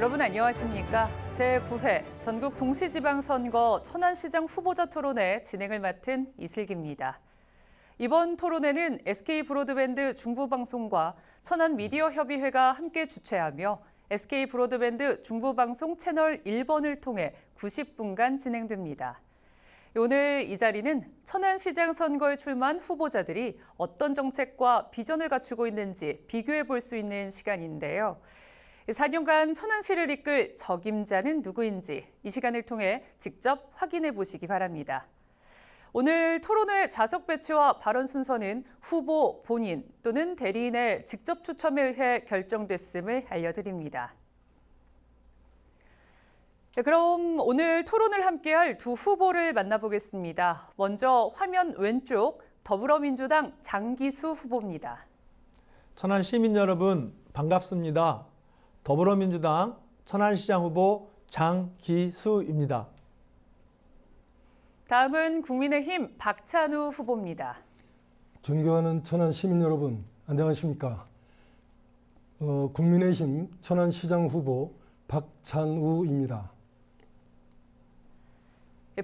여러분 안녕하십니까? 제9회 전국 동시지방선거 천안시장 후보자 토론회 진행을 맡은 이슬기입니다. 이번 토론회는 SK브로드밴드 중부방송과 천안미디어협의회가 함께 주최하며 SK브로드밴드 중부방송 채널 1번을 통해 90분간 진행됩니다. 오늘 이 자리는 천안시장 선거에 출마한 후보자들이 어떤 정책과 비전을 갖추고 있는지 비교해 볼 수 있는 시간인데요. 4년간 천안시를 이끌 적임자는 누구인지 이 시간을 통해 직접 확인해 보시기 바랍니다. 오늘 토론회 좌석 배치와 발언 순서는 후보 본인 또는 대리인의 직접 추첨에 의해 결정됐음을 알려드립니다. 그럼 오늘 토론을 함께할 두 후보를 만나보겠습니다. 먼저 화면 왼쪽 더불어민주당 장기수 후보입니다. 천안 시민 여러분 반갑습니다. 더불어민주당 천안시장 후보 장기수입니다. 다음은 국민의힘 박찬우 후보입니다. 존경하는 천안 시민 여러분 안녕하십니까? 국민의힘 천안시장 후보 박찬우입니다.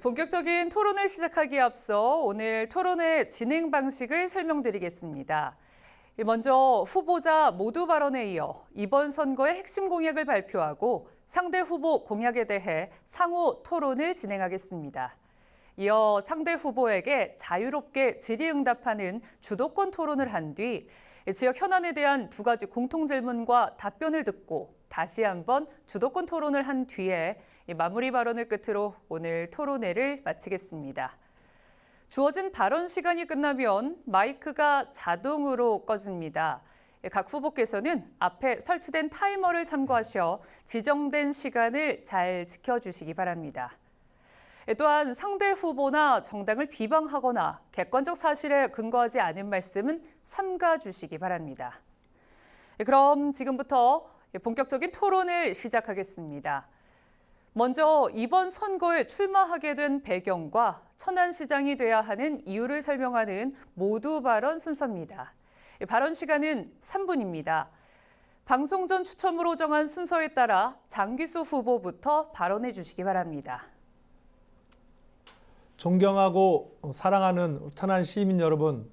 본격적인 토론을 시작하기에 앞서 오늘 토론회 진행 방식을 설명드리겠습니다. 먼저 후보자 모두 발언에 이어 이번 선거의 핵심 공약을 발표하고 상대 후보 공약에 대해 상호 토론을 진행하겠습니다. 이어 상대 후보에게 자유롭게 질의응답하는 주도권 토론을 한 뒤 지역 현안에 대한 두 가지 공통 질문과 답변을 듣고 다시 한번 주도권 토론을 한 뒤에 마무리 발언을 끝으로 오늘 토론회를 마치겠습니다. 주어진 발언 시간이 끝나면 마이크가 자동으로 꺼집니다. 각 후보께서는 앞에 설치된 타이머를 참고하셔 지정된 시간을 잘 지켜주시기 바랍니다. 또한 상대 후보나 정당을 비방하거나 객관적 사실에 근거하지 않은 말씀은 삼가주시기 바랍니다. 그럼 지금부터 본격적인 토론을 시작하겠습니다. 먼저 이번 선거에 출마하게 된 배경과 천안시장이 돼야 하는 이유를 설명하는 모두 발언 순서입니다. 발언 시간은 3분입니다. 방송 전 추첨으로 정한 순서에 따라 장기수 후보부터 발언해 주시기 바랍니다. 존경하고 사랑하는 천안 시민 여러분,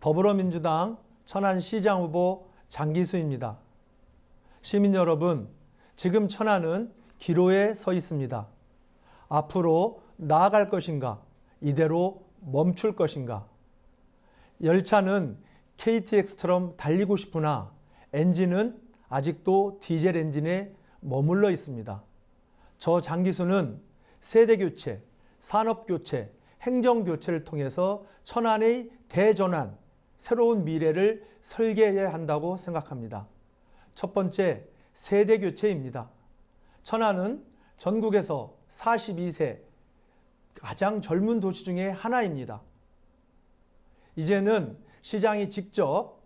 더불어민주당 천안시장 후보 장기수입니다. 시민 여러분, 지금 천안은 기로에 서 있습니다. 앞으로 나아갈 것인가? 이대로 멈출 것인가? 열차는 KTX처럼 달리고 싶으나 엔진은 아직도 디젤 엔진에 머물러 있습니다. 저 장기수는 세대교체, 산업교체, 행정교체를 통해서 천안의 대전환, 새로운 미래를 설계해야 한다고 생각합니다. 첫 번째, 세대교체입니다. 천안은 전국에서 42세 가장 젊은 도시 중에 하나입니다. 이제는 시장이 직접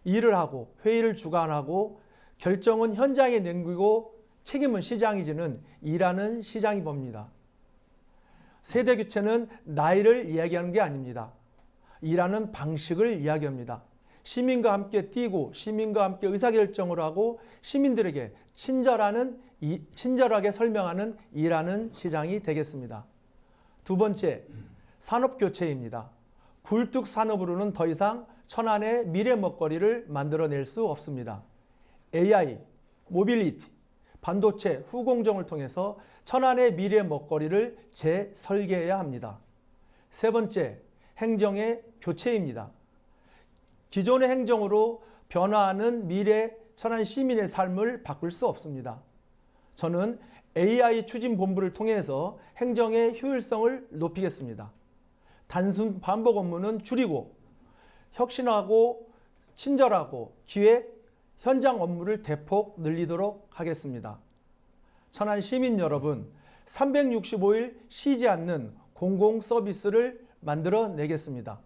일을 하고 회의를 주관하고 결정은 현장에 남기고 책임은 시장이 지는 일하는 시장이 봅니다. 세대 교체는 나이를 이야기하는 게 아닙니다. 일하는 방식을 이야기합니다. 시민과 함께 뛰고 시민과 함께 의사결정을 하고 시민들에게 친절하게 설명하는 일하는 시장이 되겠습니다. 두 번째, 산업교체입니다. 굴뚝 산업으로는 더 이상 천안의 미래 먹거리를 만들어낼 수 없습니다. AI, 모빌리티, 반도체, 후공정을 통해서 천안의 미래 먹거리를 재설계해야 합니다. 세 번째, 행정의 교체입니다. 기존의 행정으로 변화하는 미래 천안 시민의 삶을 바꿀 수 없습니다. 저는 AI 추진본부를 통해서 행정의 효율성을 높이겠습니다. 단순 반복 업무는 줄이고 혁신하고 친절하고 기획, 현장 업무를 대폭 늘리도록 하겠습니다. 천안 시민 여러분, 365일 쉬지 않는 공공 서비스를 만들어내겠습니다.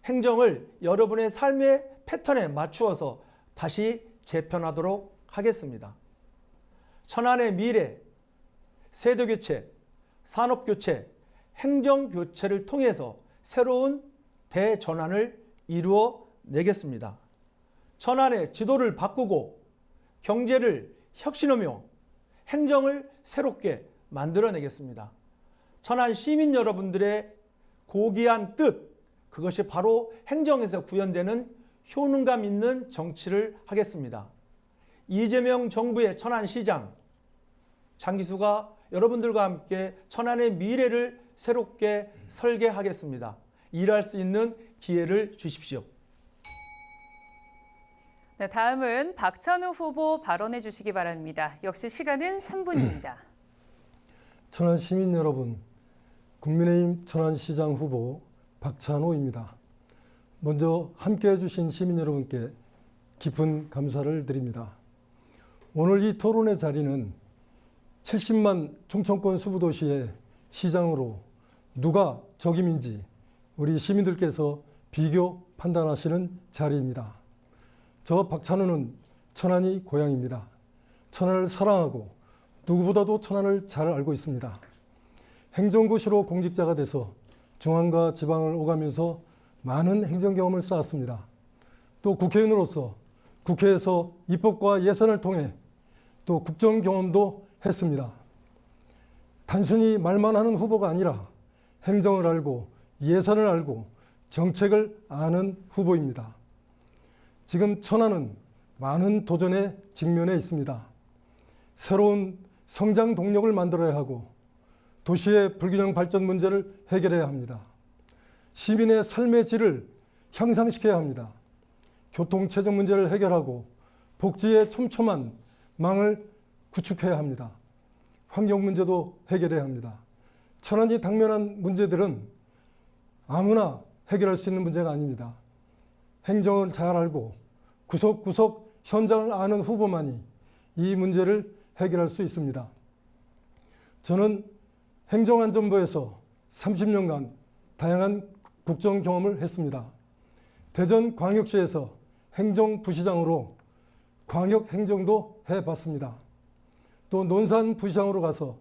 행정을 여러분의 삶의 패턴에 맞추어서 다시 재편하도록 하겠습니다. 천안의 미래, 세대교체, 산업교체, 행정교체를 통해서 새로운 대전환을 이루어내겠습니다. 천안의 지도를 바꾸고 경제를 혁신하며 행정을 새롭게 만들어내겠습니다. 천안 시민 여러분들의 고귀한 뜻, 그것이 바로 행정에서 구현되는 효능감 있는 정치를 하겠습니다. 이재명 정부의 천안시장 장기수가 여러분들과 함께 천안의 미래를 새롭게 설계하겠습니다. 일할 수 있는 기회를 주십시오. 네, 다음은 박찬우 후보 발언해 주시기 바랍니다. 역시 시간은 3분입니다. 천안 시민 여러분, 국민의힘 천안시장 후보 박찬호입니다. 먼저 함께해 주신 시민 여러분께 깊은 감사를 드립니다. 오늘 이 토론의 자리는 70만 충청권 수부도시의 시장으로 누가 적임인지 우리 시민들께서 비교 판단하시는 자리입니다. 저 박찬호는 천안이 고향입니다. 천안을 사랑하고 누구보다도 천안을 잘 알고 있습니다. 행정고시로 공직자가 돼서 중앙과 지방을 오가면서 많은 행정 경험을 쌓았습니다. 또 국회의원으로서 국회에서 입법과 예산을 통해 또 국정 경험도 했습니다. 단순히 말만 하는 후보가 아니라 행정을 알고 예산을 알고 정책을 아는 후보입니다. 지금 천안은 많은 도전에 직면해 있습니다. 새로운 성장 동력을 만들어야 하고 도시의 불균형 발전 문제를 해결해야 합니다. 시민의 삶의 질을 향상시켜야 합니다. 교통체증 문제를 해결하고 복지의 촘촘한 망을 구축해야 합니다. 환경 문제도 해결해야 합니다. 천안이 당면한 문제들은 아무나 해결할 수 있는 문제가 아닙니다. 행정을 잘 알고 구석구석 현장을 아는 후보만이 이 문제를 해결할 수 있습니다. 저는 행정안전부에서 30년간 다양한 국정 경험을 했습니다. 대전광역시에서 행정부시장으로 광역행정도 해봤습니다. 또 논산부시장으로 가서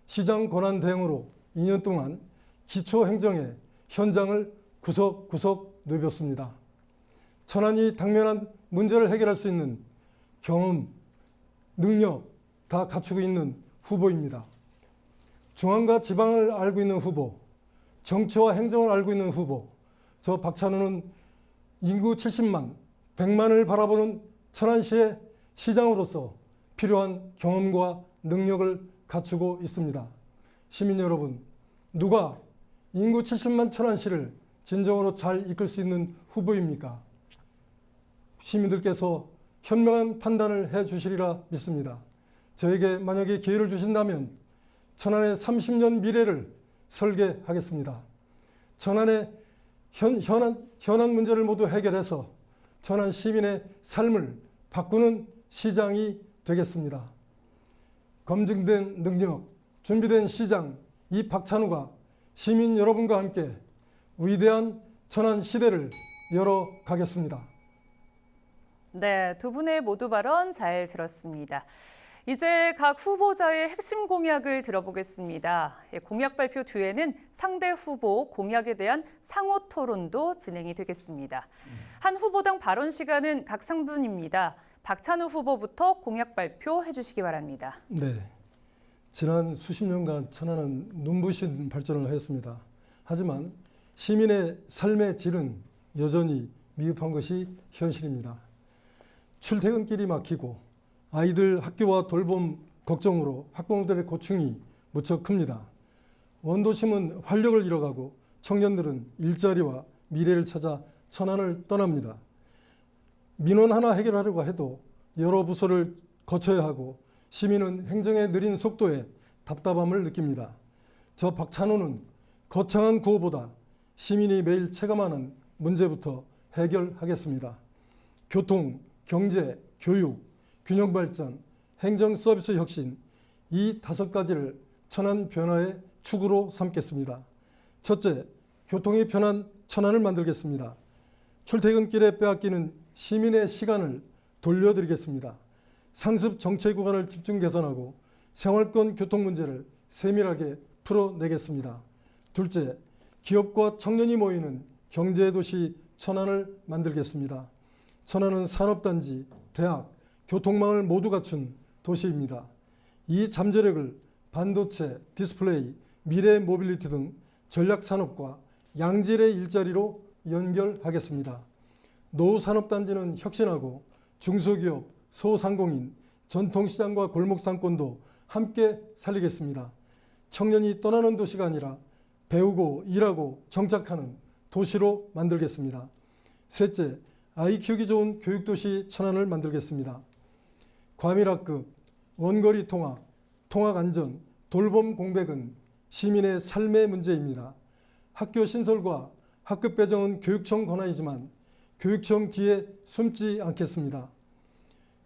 시장 권한 대행으로 2년 동안 기초행정의 현장을 구석구석 누볐습니다. 천안이 당면한 문제를 해결할 수 있는 경험, 능력 다 갖추고 있는 후보입니다. 중앙과 지방을 알고 있는 후보, 정치와 행정을 알고 있는 후보, 저 박찬호는 인구 70만, 100만을 바라보는 천안시의 시장으로서 필요한 경험과 능력을 갖추고 있습니다. 시민 여러분, 누가 인구 70만 천안시를 진정으로 잘 이끌 수 있는 후보입니까? 시민들께서 현명한 판단을 해 주시리라 믿습니다. 저에게 만약에 기회를 주신다면 천안의 30년 미래를 설계하겠습니다. 천안의 현안 문제를 모두 해결해서 천안 시민의 삶을 바꾸는 시장이 되겠습니다. 검증된 능력, 준비된 시장, 이 박찬호가 시민 여러분과 함께 위대한 천안 시대를 열어가겠습니다. 네, 두 분의 모두 발언 잘 들었습니다. 이제 각 후보자의 핵심 공약을 들어보겠습니다. 공약 발표 뒤에는 상대 후보 공약에 대한 상호 토론도 진행이 되겠습니다. 한 후보당 발언 시간은 각 3분입니다. 박찬호 후보부터 공약 발표해 주시기 바랍니다. 네, 지난 수십 년간 천안은 눈부신 발전을 하였습니다. 하지만 시민의 삶의 질은 여전히 미흡한 것이 현실입니다. 출퇴근길이 막히고 아이들 학교와 돌봄 걱정으로 학부모들의 고충이 무척 큽니다. 원도심은 활력을 잃어가고 청년들은 일자리와 미래를 찾아 천안을 떠납니다. 민원 하나 해결하려고 해도 여러 부서를 거쳐야 하고 시민은 행정의 느린 속도에 답답함을 느낍니다. 저 박찬호는 거창한 구호보다 시민이 매일 체감하는 문제부터 해결하겠습니다. 교통, 경제, 교육, 균형 발전, 행정 서비스 혁신, 이 5가지를 천안 변화의 축으로 삼겠습니다. 첫째, 교통이 편한 천안을 만들겠습니다. 출퇴근길에 빼앗기는 시민의 시간을 돌려드리겠습니다. 상습 정체 구간을 집중 개선하고 생활권 교통 문제를 세밀하게 풀어내겠습니다. 둘째, 기업과 청년이 모이는 경제도시 천안을 만들겠습니다. 천안은 산업단지, 대학, 교통망을 모두 갖춘 도시입니다. 이 잠재력을 반도체, 디스플레이, 미래 모빌리티 등 전략 산업과 양질의 일자리로 연결하겠습니다. 노후산업단지는 혁신하고 중소기업, 소상공인, 전통시장과 골목상권도 함께 살리겠습니다. 청년이 떠나는 도시가 아니라 배우고 일하고 정착하는 도시로 만들겠습니다. 셋째, 아이 키우기 좋은 교육도시 천안을 만들겠습니다. 과밀학급, 원거리 통학, 통학안전, 돌봄 공백은 시민의 삶의 문제입니다. 학교 신설과 학급 배정은 교육청 권한이지만 교육청 뒤에 숨지 않겠습니다.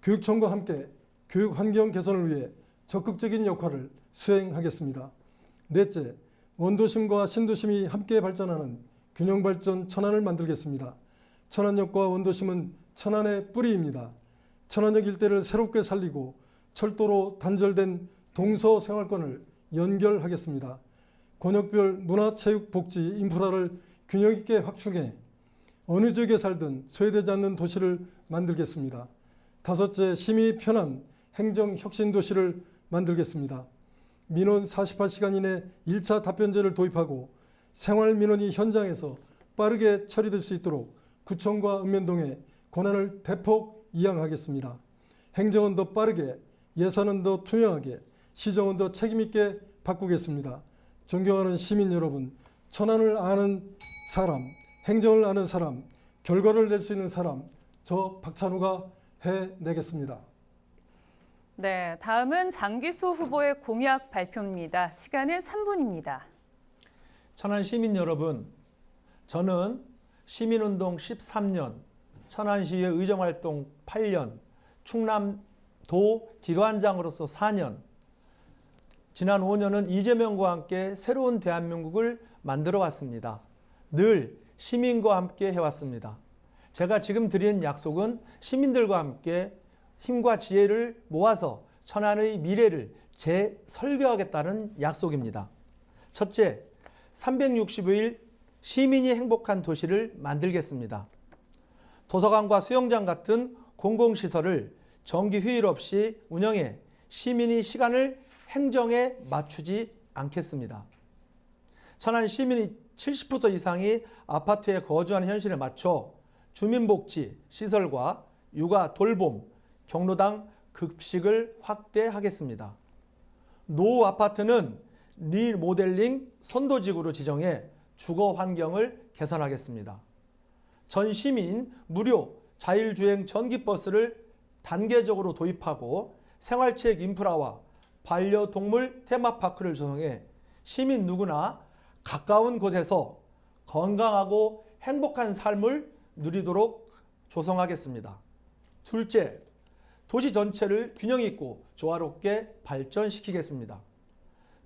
교육청과 함께 교육 환경 개선을 위해 적극적인 역할을 수행하겠습니다. 넷째, 원도심과 신도심이 함께 발전하는 균형발전 천안을 만들겠습니다. 천안역과 원도심은 천안의 뿌리입니다. 천안역 일대를 새롭게 살리고 철도로 단절된 동서생활권을 연결하겠습니다. 권역별 문화체육복지 인프라를 균형 있게 확충해 어느 지역에 살든 소외되지 않는 도시를 만들겠습니다. 다섯째, 시민이 편한 행정혁신도시를 만들겠습니다. 민원 48시간 이내 1차 답변제를 도입하고 생활민원이 현장에서 빠르게 처리될 수 있도록 구청과 읍면동에 권한을 대폭 이양하겠습니다. 행정은 더 빠르게, 예산은 더 투명하게, 시정은 더 책임있게 바꾸겠습니다. 존경하는 시민 여러분, 천안을 아는 사람, 행정을 아는 사람, 결과를 낼 수 있는 사람, 저 박찬우가 해내겠습니다. 네, 다음은 장기수 후보의 공약 발표입니다. 시간은 3분입니다. 천안 시민 여러분, 저는 시민운동 13년, 천안시의 의정활동 8년, 충남도 기관장으로서 4년, 지난 5년은 이재명과 함께 새로운 대한민국을 만들어 왔습니다. 늘 시민과 함께 해왔습니다. 제가 지금 드린 약속은 시민들과 함께 힘과 지혜를 모아서 천안의 미래를 재설계하겠다는 약속입니다. 첫째, 365일 시민이 행복한 도시를 만들겠습니다. 도서관과 수영장 같은 공공시설을 정기 휴일 없이 운영해 시민이 시간을 행정에 맞추지 않겠습니다. 천안 시민이 70% 이상이 아파트에 거주하는 현실에 맞춰 주민복지, 시설과 육아, 돌봄, 경로당 급식을 확대하겠습니다. 노후 아파트는 리모델링 선도지구로 지정해 주거 환경을 개선하겠습니다. 전 시민 무료 자율주행 전기버스를 단계적으로 도입하고 생활체육 인프라와 반려동물 테마파크를 조성해 시민 누구나 가까운 곳에서 건강하고 행복한 삶을 누리도록 조성하겠습니다. 둘째, 도시 전체를 균형 있고 조화롭게 발전시키겠습니다.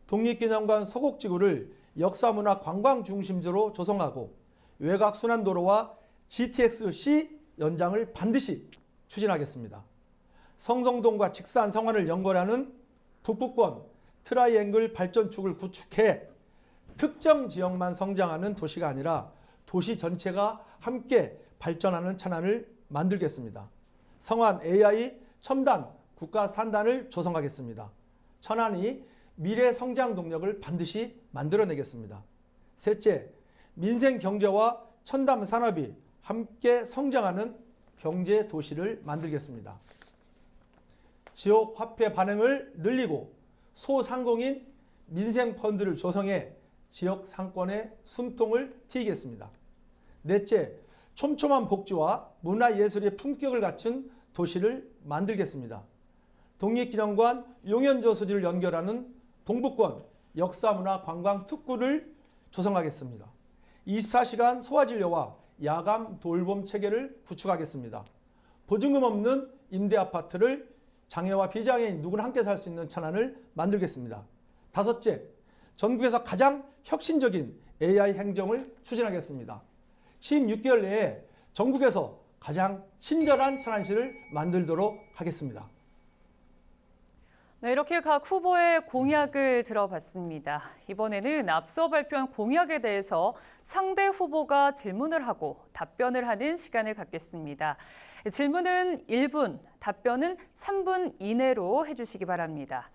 독립기념관 서곡지구를 역사문화 관광 중심지로 조성하고 외곽순환도로와 GTX-C 연장을 반드시 추진하겠습니다. 성성동과 직산 성안을 연결하는 북부권 트라이앵글 발전축을 구축해 특정 지역만 성장하는 도시가 아니라 도시 전체가 함께 발전하는 천안을 만들겠습니다. 성안 AI 첨단 국가 산단을 조성하겠습니다. 천안이 미래 성장 동력을 반드시 만들어내겠습니다. 셋째, 민생 경제와 첨단 산업이 함께 성장하는 경제 도시를 만들겠습니다. 지역 화폐 반응을 늘리고 소상공인 민생 펀드를 조성해 지역 상권의 숨통을 트이겠습니다. 넷째, 촘촘한 복지와 문화예술의 품격을 갖춘 도시를 만들겠습니다. 독립기념관 용현저수지를 연결하는 동북권 역사문화관광특구를 조성하겠습니다. 24시간 소아진료와 야간 돌봄 체계를 구축하겠습니다. 보증금 없는 임대아파트를 장애와 비장애인 누구나 함께 살 수 있는 천안을 만들겠습니다. 다섯째, 전국에서 가장 혁신적인 AI 행정을 추진하겠습니다. 16개월 내에 전국에서 가장 친절한 천안시를 만들도록 하겠습니다. 네, 이렇게 각 후보의 공약을 들어봤습니다. 이번에는 앞서 발표한 공약에 대해서 상대 후보가 질문을 하고 답변을 하는 시간을 갖겠습니다. 질문은 1분, 답변은 3분 이내로 해주시기 바랍니다.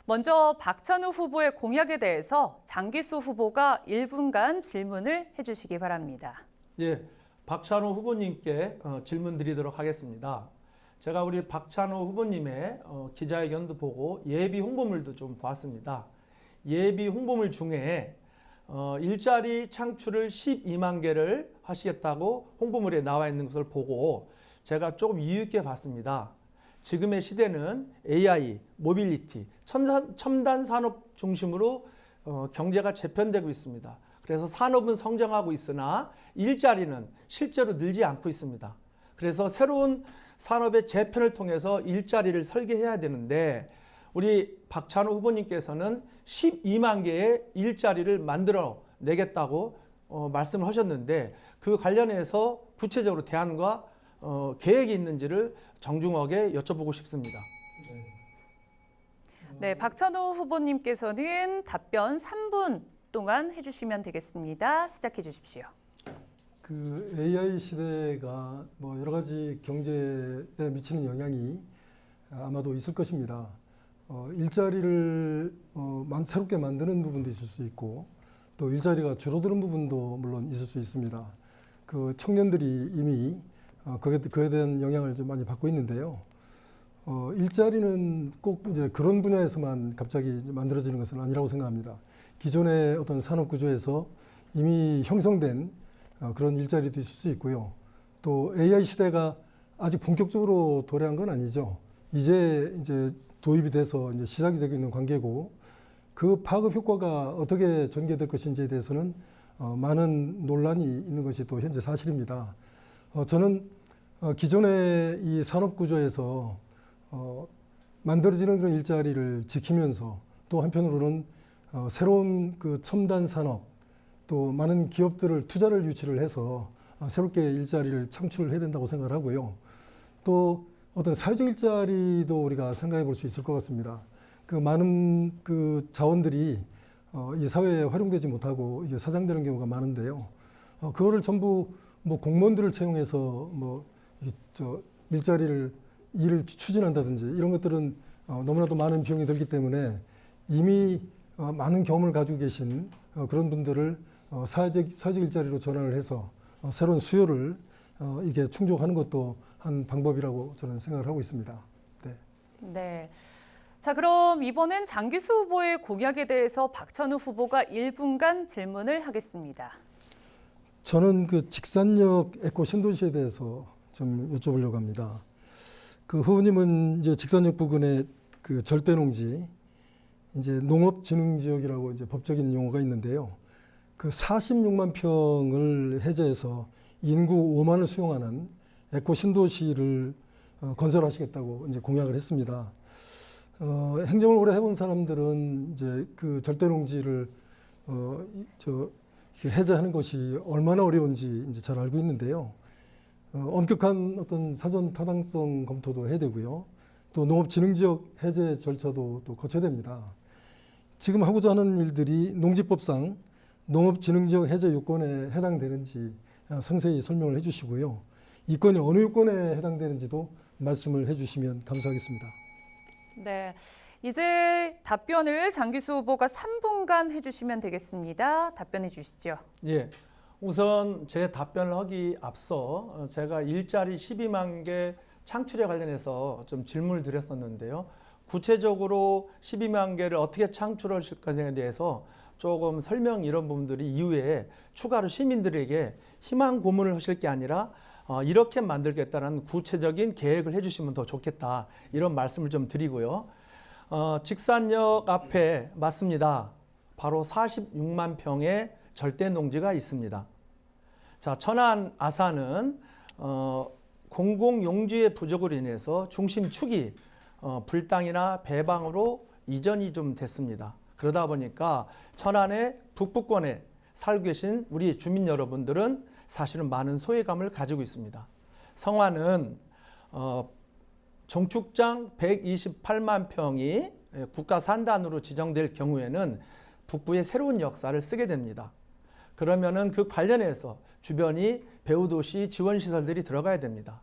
먼저 박찬호 후보의 공약에 대해서 장기수 후보가 1분간 질문을 해주시기 바랍니다. 예, 박찬호 후보님께 질문 드리도록 하겠습니다. 제가 우리 박찬호 후보님의 기자회견도 보고 예비 홍보물도 좀 봤습니다. 예비 홍보물 중에 일자리 창출을 12만 개를 하시겠다고 홍보물에 나와 있는 것을 보고 제가 조금 이유 있게 봤습니다. 지금의 시대는 AI, 모빌리티, 첨단 산업 중심으로 경제가 재편되고 있습니다. 그래서 산업은 성장하고 있으나 일자리는 실제로 늘지 않고 있습니다. 그래서 새로운 산업의 재편을 통해서 일자리를 설계해야 되는데 우리 박찬호 후보님께서는 12만 개의 일자리를 만들어 내겠다고 말씀을 하셨는데 그 관련해서 구체적으로 대안과 계획이 있는지를 정중하게 여쭤보고 싶습니다. 네, 박찬호 후보님께서는 답변 3분 동안 해주시면 되겠습니다. 시작해 주십시오. 그 AI 시대가 뭐 여러 가지 경제에 미치는 영향이 아마도 있을 것입니다. 일자리를 새롭게 만드는 부분도 있을 수 있고 또 일자리가 줄어드는 부분도 물론 있을 수 있습니다. 그 청년들이 이미 그에 대한 영향을 좀 많이 받고 있는데요. 일자리는 꼭 이제 그런 분야에서만 갑자기 만들어지는 것은 아니라고 생각합니다. 기존의 어떤 산업 구조에서 이미 형성된 그런 일자리도 있을 수 있고요. 또 AI 시대가 아직 본격적으로 도래한 건 아니죠. 이제 도입이 돼서 이제 시작이 되고 있는 관계고 그 파급 효과가 어떻게 전개될 것인지에 대해서는 많은 논란이 있는 것이 또 현재 사실입니다. 저는 기존의 이 산업 구조에서 만들어지는 그런 일자리를 지키면서 또 한편으로는 새로운 그 첨단 산업 또 많은 기업들을 투자를 유치를 해서 새롭게 일자리를 창출해야 된다고 생각을 하고요. 또 어떤 사회적 일자리도 우리가 생각해 볼 수 있을 것 같습니다. 그 많은 그 자원들이 이 사회에 활용되지 못하고 이게 사장되는 경우가 많은데요. 그거를 전부 뭐 공무원들을 채용해서 일을 추진한다든지 이런 것들은 너무나도 많은 비용이 들기 때문에 이미 많은 경험을 가지고 계신 그런 분들을 사회적 일자리로 전환을 해서 새로운 수요를 이게 충족하는 것도 한 방법이라고 저는 생각을 하고 있습니다. 네. 네. 자, 그럼 이번엔 장기수 후보의 공약에 대해서 박찬호 후보가 1분간 질문을 하겠습니다. 저는 그 직산역 에코 신도시에 대해서 좀 여쭤보려고 합니다. 그 후보님은 이제 직산역 부근에 그 절대농지, 이제 농업진흥지역이라고 이제 법적인 용어가 있는데요. 그 46만 평을 해제해서 인구 5만을 수용하는 에코 신도시를 건설하시겠다고 이제 공약을 했습니다. 행정을 오래 해본 사람들은 이제 그 절대농지를 해제하는 것이 얼마나 어려운지 이제 잘 알고 있는데요. 엄격한 어떤 사전 타당성 검토도 해야 되고요. 또 농업진흥지역 해제 절차도 또 거쳐야 됩니다. 지금 하고자 하는 일들이 농지법상 농업진흥지역 해제 요건에 해당되는지 상세히 설명을 해주시고요. 이 건이 어느 요건에 해당되는지도 말씀을 해주시면 감사하겠습니다. 네, 이제 답변을 장기수 후보가 3분간 해주시면 되겠습니다. 답변해 주시죠. 예, 우선 제 답변을 하기 앞서 제가 일자리 12만 개 창출에 관련해서 좀 질문을 드렸었는데요. 구체적으로 12만 개를 어떻게 창출하실 것에 대해서 조금 설명 이런 부분들이 이후에 추가로 시민들에게 희망 고문을 하실 게 아니라 이렇게 만들겠다는 구체적인 계획을 해주시면 더 좋겠다 이런 말씀을 좀 드리고요. 직산역 앞에 맞습니다. 바로 46만 평의 절대 농지가 있습니다. 자, 천안 아산은 공공용지의 부족으로 인해서 중심축이 불당이나 배방으로 이전이 좀 됐습니다. 그러다 보니까 천안의 북부권에 살고 계신 우리 주민 여러분들은 사실은 많은 소외감을 가지고 있습니다. 성안은 종축장 128만 평이 국가 산단으로 지정될 경우에는 북부의 새로운 역사를 쓰게 됩니다. 그러면은 그 관련해서 주변이 배후도시 지원시설들이 들어가야 됩니다.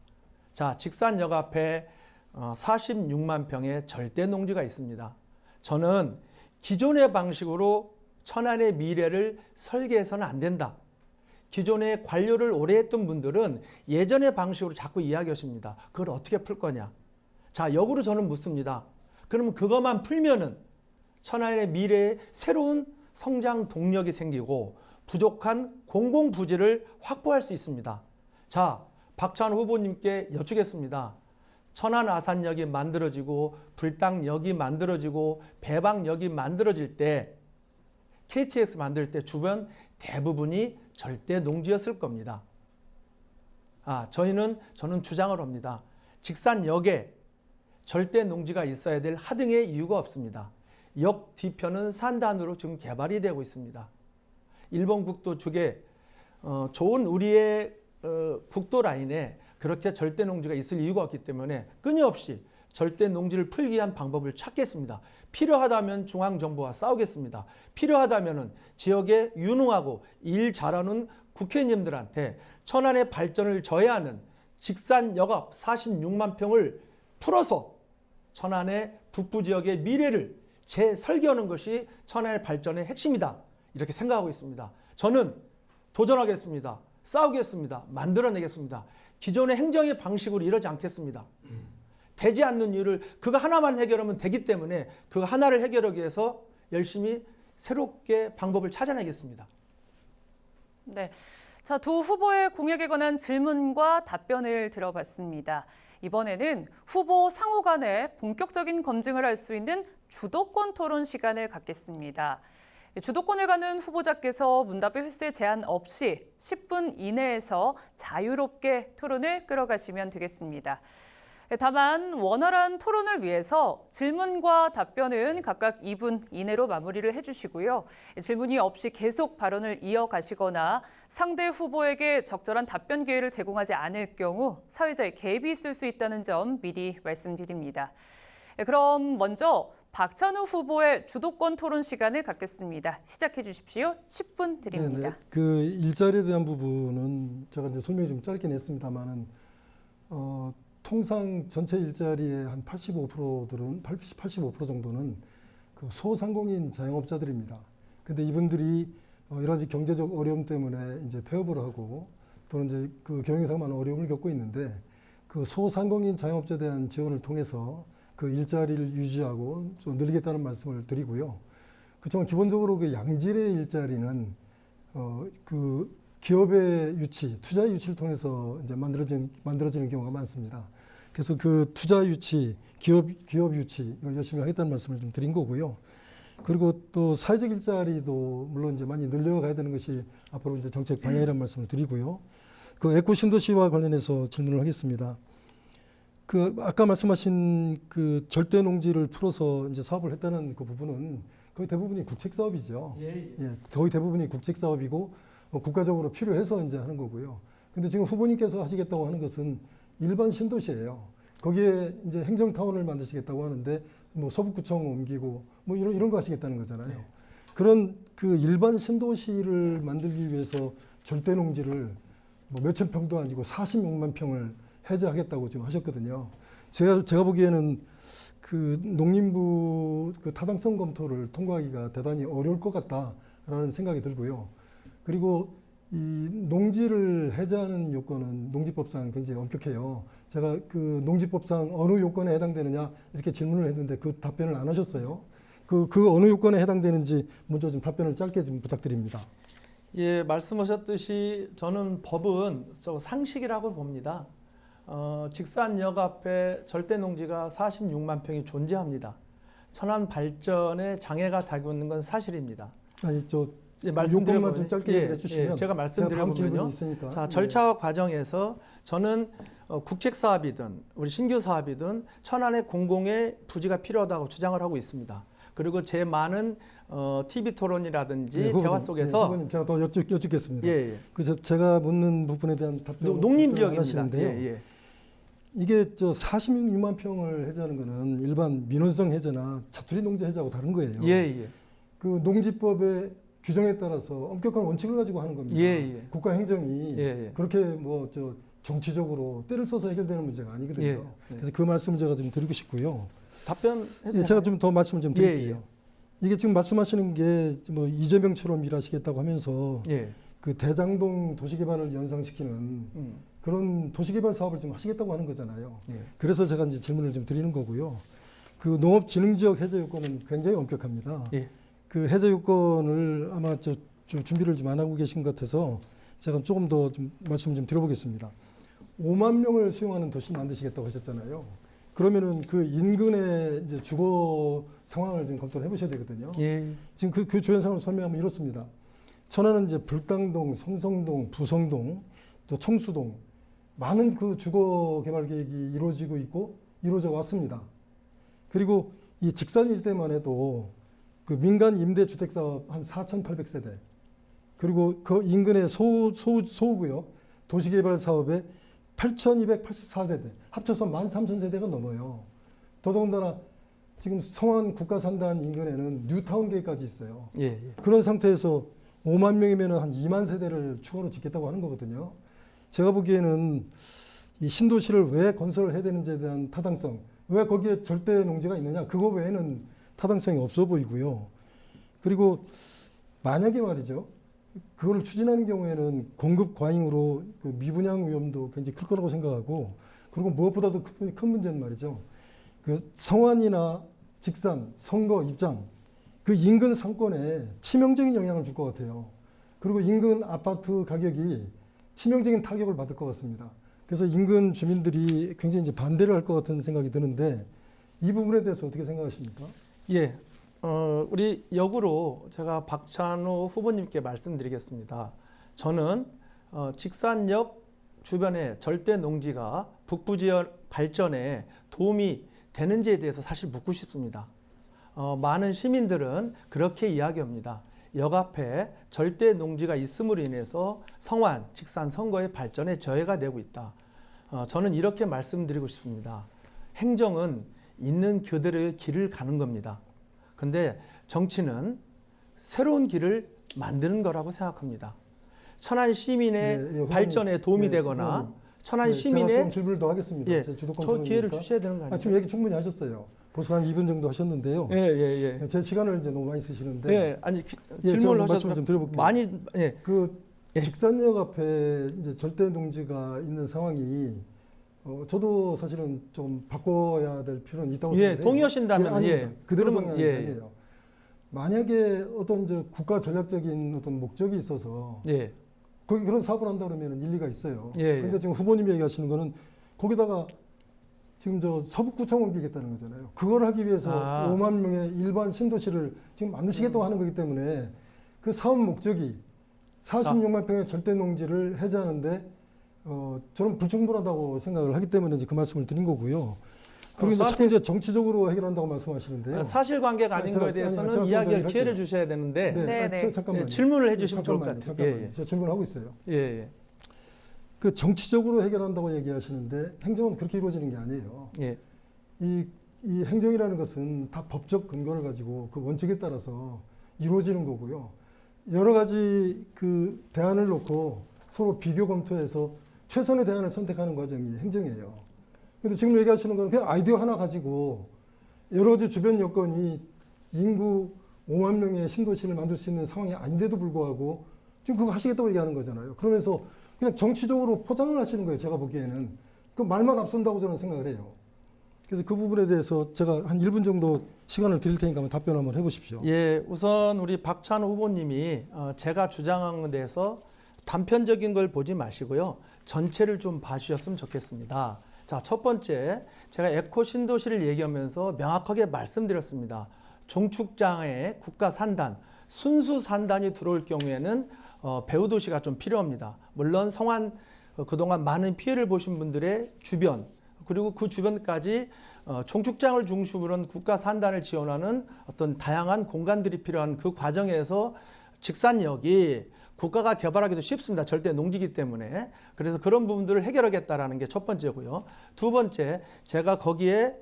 자, 직산역 앞에 46만 평의 절대 농지가 있습니다. 저는 기존의 방식으로 천안의 미래를 설계해서는 안 된다. 기존의 관료를 오래 했던 분들은 예전의 방식으로 자꾸 이야기하십니다. 그걸 어떻게 풀 거냐. 자, 역으로 저는 묻습니다. 그러면 그것만 풀면은 천안의 미래에 새로운 성장 동력이 생기고 부족한 공공부지를 확보할 수 있습니다. 자, 박찬호 후보님께 여쭈겠습니다. 천안 아산역이 만들어지고 불당역이 만들어지고 배방역이 만들어질 때 KTX 만들 때 주변 대부분이 절대 농지였을 겁니다. 저는 주장을 합니다. 직산역에 절대 농지가 있어야 될 하등의 이유가 없습니다. 역 뒤편은 산단으로 지금 개발이 되고 있습니다. 일본 국도 쪽에 좋은 우리의 국도 라인에 그렇게 절대 농지가 있을 이유가 없기 때문에 끊임없이 절대 농지를 풀기 위한 방법을 찾겠습니다. 필요하다면 중앙정부와 싸우겠습니다. 필요하다면 지역에 유능하고 일 잘하는 국회의원님들한테 천안의 발전을 저해하는 직산역업 46만 평을 풀어서 천안의 북부 지역의 미래를 재설계하는 것이 천안의 발전의 핵심이다. 이렇게 생각하고 있습니다. 저는 도전하겠습니다. 싸우겠습니다. 만들어내겠습니다. 기존의 행정의 방식으로 이러지 않겠습니다. 되지 않는 이유를 그거 하나만 해결하면 되기 때문에 그 하나를 해결하기 위해서 열심히 새롭게 방법을 찾아내겠습니다. 네. 자, 두 후보의 공약에 관한 질문과 답변을 들어봤습니다. 이번에는 후보 상호 간에 본격적인 검증을 할 수 있는 주도권 토론 시간을 갖겠습니다. 주도권을 가는 후보자께서 문답의 횟수에 제한 없이 10분 이내에서 자유롭게 토론을 끌어가시면 되겠습니다. 다만 원활한 토론을 위해서 질문과 답변은 각각 2분 이내로 마무리를 해주시고요. 질문이 없이 계속 발언을 이어가시거나 상대 후보에게 적절한 답변 기회를 제공하지 않을 경우 사회자의 개입이 있을 수 있다는 점 미리 말씀드립니다. 그럼 먼저 박찬호 후보의 주도권 토론 시간을 갖겠습니다. 시작해 주십시오. 10분 드립니다. 네네. 그 일자리에 대한 부분은 제가 이제 설명이 좀 짧긴 했습니다만은 통상 전체 일자리의 한 85%들은 85% 정도는 그 소상공인 자영업자들입니다. 근데 이분들이 여러 가지 경제적 어려움 때문에 이제 폐업을 하고 또는 이제 그 경영상 많은 어려움을 겪고 있는데 그 소상공인 자영업자에 대한 지원을 통해서 그 일자리를 유지하고 좀 늘리겠다는 말씀을 드리고요. 그렇지만 기본적으로 그 양질의 일자리는 그 기업의 유치, 투자 유치를 통해서 이제 만들어지는 경우가 많습니다. 그래서 그 투자 유치, 기업 유치 이걸 열심히 하겠다는 말씀을 좀 드린 거고요. 그리고 또 사회적 일자리도 물론 이제 많이 늘려가야 되는 것이 앞으로 이제 정책 방향이라는 말씀을 드리고요. 그 에코 신도시와 관련해서 질문을 하겠습니다. 그 아까 말씀하신 그 절대 농지를 풀어서 이제 사업을 했다는 그 부분은 거의 대부분이 국책 사업이죠. 예, 거의 대부분이 국책 사업이고 국가적으로 필요해서 이제 하는 거고요. 근데 지금 후보님께서 하시겠다고 하는 것은 일반 신도시예요. 거기에 이제 행정타운을 만드시겠다고 하는데 뭐 서북구청 옮기고 뭐 이런 거 하시겠다는 거잖아요. 네. 그런 그 일반 신도시를 만들기 위해서 절대 농지를 뭐 몇천 평도 아니고 46만 평을 해제하겠다고 지금 하셨거든요. 제가 보기에는 그 농림부 그 타당성 검토를 통과하기가 대단히 어려울 것 같다라는 생각이 들고요. 그리고 이 농지를 해제하는 요건은 농지법상 굉장히 엄격해요. 제가 그 농지법상 어느 요건에 해당되느냐 이렇게 질문을 했는데 그 답변을 안 하셨어요. 그 어느 요건에 해당되는지 먼저 좀 답변을 짧게 좀 부탁드립니다. 예, 말씀하셨듯이 저는 법은 상식이라고 봅니다. 직산역 앞에 절대 농지가 46만 평이 존재합니다. 천안 발전에 장애가 되고 있는 건 사실입니다. 아니 말씀드리면 좀 짧게 해주시면 제가 말씀드려보면요. 자, 절차 과정에서 저는 국책 사업이든 우리 신규 사업이든 천안의 공공의 부지가 필요하다고 주장을 하고 있습니다. 그리고 제 많은 TV 토론이라든지 대화 속에서 후보님 제가 더 여쭙겠습니다. 예. 그래서 제가 묻는 부분에 대한 답변 농림 지역입니다. 하시는데요. 예. 이게 46만 평을 해제하는 거는 일반 민원성 해제나 자투리 농지 해제하고 다른 거예요. 예. 그 농지법의 규정에 따라서 엄격한 원칙을 가지고 하는 겁니다. 예. 국가 행정이 그렇게 정치적으로 때를 써서 해결되는 문제가 아니거든요. 예. 그래서 그 말씀을 제가 좀 드리고 싶고요. 답변 예, 제가 좀 더 말씀을 좀 드릴게요. 예. 이게 지금 말씀하시는 게 뭐 이재명처럼 일하시겠다고 하면서 예. 그 대장동 도시개발을 연상시키는 음. 그런 도시개발 사업을 좀 하시겠다고 하는 거잖아요. 예. 그래서 제가 이제 질문을 좀 드리는 거고요. 그 농업진흥지역 해제 요건은 굉장히 엄격합니다. 예. 그 해제 요건을 아마 좀 준비를 좀 안 하고 계신 것 같아서 제가 조금 더 좀 말씀 좀 드려보겠습니다. 5만 명을 수용하는 도시 만드시겠다고 하셨잖아요. 그러면은 그 인근의 이제 주거 상황을 좀 검토를 해보셔야 되거든요. 예. 지금 그 주변 상황을 설명하면 이렇습니다. 천안은 이제 불당동, 성성동, 부성동, 또 청수동 많은 그 주거 개발 계획이 이루어지고 있고 이루어져 왔습니다. 그리고 이 직산 일대만 해도 그 민간 임대 주택 사업 한 4,800세대 그리고 그 인근의 소구역 도시개발 사업에 8,284세대 합쳐서 13,000세대가 넘어요. 더더군다나 지금 성안 국가산단 인근에는 뉴타운계획까지 있어요. 예. 그런 상태에서 5만 명이면 한 2만 세대를 추가로 짓겠다고 하는 거거든요. 제가 보기에는 이 신도시를 왜 건설을 해야 되는지에 대한 타당성, 왜 거기에 절대 농지가 있느냐, 그거 외에는 타당성이 없어 보이고요. 그리고 만약에 말이죠, 그거를 추진하는 경우에는 공급 과잉으로 그 미분양 위험도 굉장히 클 거라고 생각하고, 그리고 무엇보다도 큰 문제는 말이죠, 그 성안이나 직산, 선거, 입장, 그 인근 상권에 치명적인 영향을 줄 것 같아요. 그리고 인근 아파트 가격이 치명적인 타격을 받을 것 같습니다. 그래서 인근 주민들이 굉장히 이제 반대를 할 것 같은 생각이 드는데 이 부분에 대해서 어떻게 생각하십니까? 예. 우리 역으로 제가 박찬호 후보님께 말씀드리겠습니다. 저는 직산역 주변의 절대 농지가 북부 지역 발전에 도움이 되는지에 대해서 사실 묻고 싶습니다. 많은 시민들은 그렇게 이야기합니다. 역 앞에 절대 농지가 있음으로 인해서 성안, 직산, 선거의 발전에 저해가 되고 있다. 저는 이렇게 말씀드리고 싶습니다. 행정은 있는 그대로의 길을 가는 겁니다. 근데 정치는 새로운 길을 만드는 거라고 생각합니다. 천안 시민의 발전에 도움이 되거나 천안 시민의 제가 좀 질문을 더 하겠습니다. 예, 제 주도권 저 기회를 토론이니까. 주셔야 되는 거 아니에요? 지금 얘기 충분히 하셨어요. 벌써 한 2분 정도 하셨는데요. 예. 제 시간을 이제 너무 많이 쓰시는데 예, 아니 제가 질문을 말씀을 하셔서 좀 드려볼게요. 많이 예. 그 예. 직산역 앞에 이제 절대 농지가 있는 상황이 저도 사실은 좀 바꿔야 될 필요는 있다고 예, 생각해요. 동의하신다면 아닙니다. 그대로 그러면 동의하는 게 예. 아니에요. 만약에 어떤 이제 국가 전략적인 어떤 목적이 있어서 예. 거기 그런 사업을 한다 그러면 일리가 있어요. 예, 그런데 지금 후보님이 얘기하시는 거는 거기다가 지금 저 서북구청을 옮기겠다는 거잖아요. 그걸 하기 위해서 5만 명의 일반 신도시를 지금 만드시겠다고 하는 거기 때문에 그 사업 목적이 46만 평의 절대 농지를 해제하는데 저는 불충분하다고 생각을 하기 때문에 이제 그 말씀을 드린 거고요. 그리고 이제 자꾸 이제 정치적으로 해결한다고 말씀하시는데요. 사실관계가 아닌 거에 대해서는 이야기할 기회를 주셔야 되는데 네. 잠깐만요. 예, 질문을 해주시면 좋을 것 같아요. 잠깐만요. 제가 질문하고 있어요. 예. 그 정치적으로 해결한다고 얘기하시는데 행정은 그렇게 이루어지는 게 아니에요. 예. 이 행정이라는 것은 다 법적 근거를 가지고 그 원칙에 따라서 이루어지는 거고요. 여러 가지 그 대안을 놓고 서로 비교 검토해서 최선의 대안을 선택하는 과정이 행정이에요. 근데 지금 얘기하시는 건 그냥 아이디어 하나 가지고 여러 가지 주변 여건이 인구 5만 명의 신도시를 만들 수 있는 상황이 아닌데도 불구하고 지금 그거 하시겠다고 얘기하는 거잖아요. 그러면서 그냥 정치적으로 포장을 하시는 거예요. 제가 보기에는. 그 말만 앞선다고 저는 생각을 해요. 그래서 그 부분에 대해서 제가 한 1분 정도 시간을 드릴 테니까 한번 답변 한번 해보십시오. 예, 우선 우리 박찬호 후보님이 제가 주장한 것에 대해서 단편적인 걸 보지 마시고요. 전체를 좀 봐주셨으면 좋겠습니다. 자, 첫 번째, 제가 에코 신도시를 얘기하면서 명확하게 말씀드렸습니다. 종축장에 국가 산단, 순수 산단이 들어올 경우에는 배후 도시가 좀 필요합니다. 물론 성안 그동안 많은 피해를 보신 분들의 주변, 그리고 그 주변까지 종축장을 중심으로 한 국가 산단을 지원하는 어떤 다양한 공간들이 필요한 그 과정에서 직산역이 국가가 개발하기도 쉽습니다. 절대 농지기 때문에. 그래서 그런 부분들을 해결하겠다라는 게 첫 번째고요. 두 번째, 제가 거기에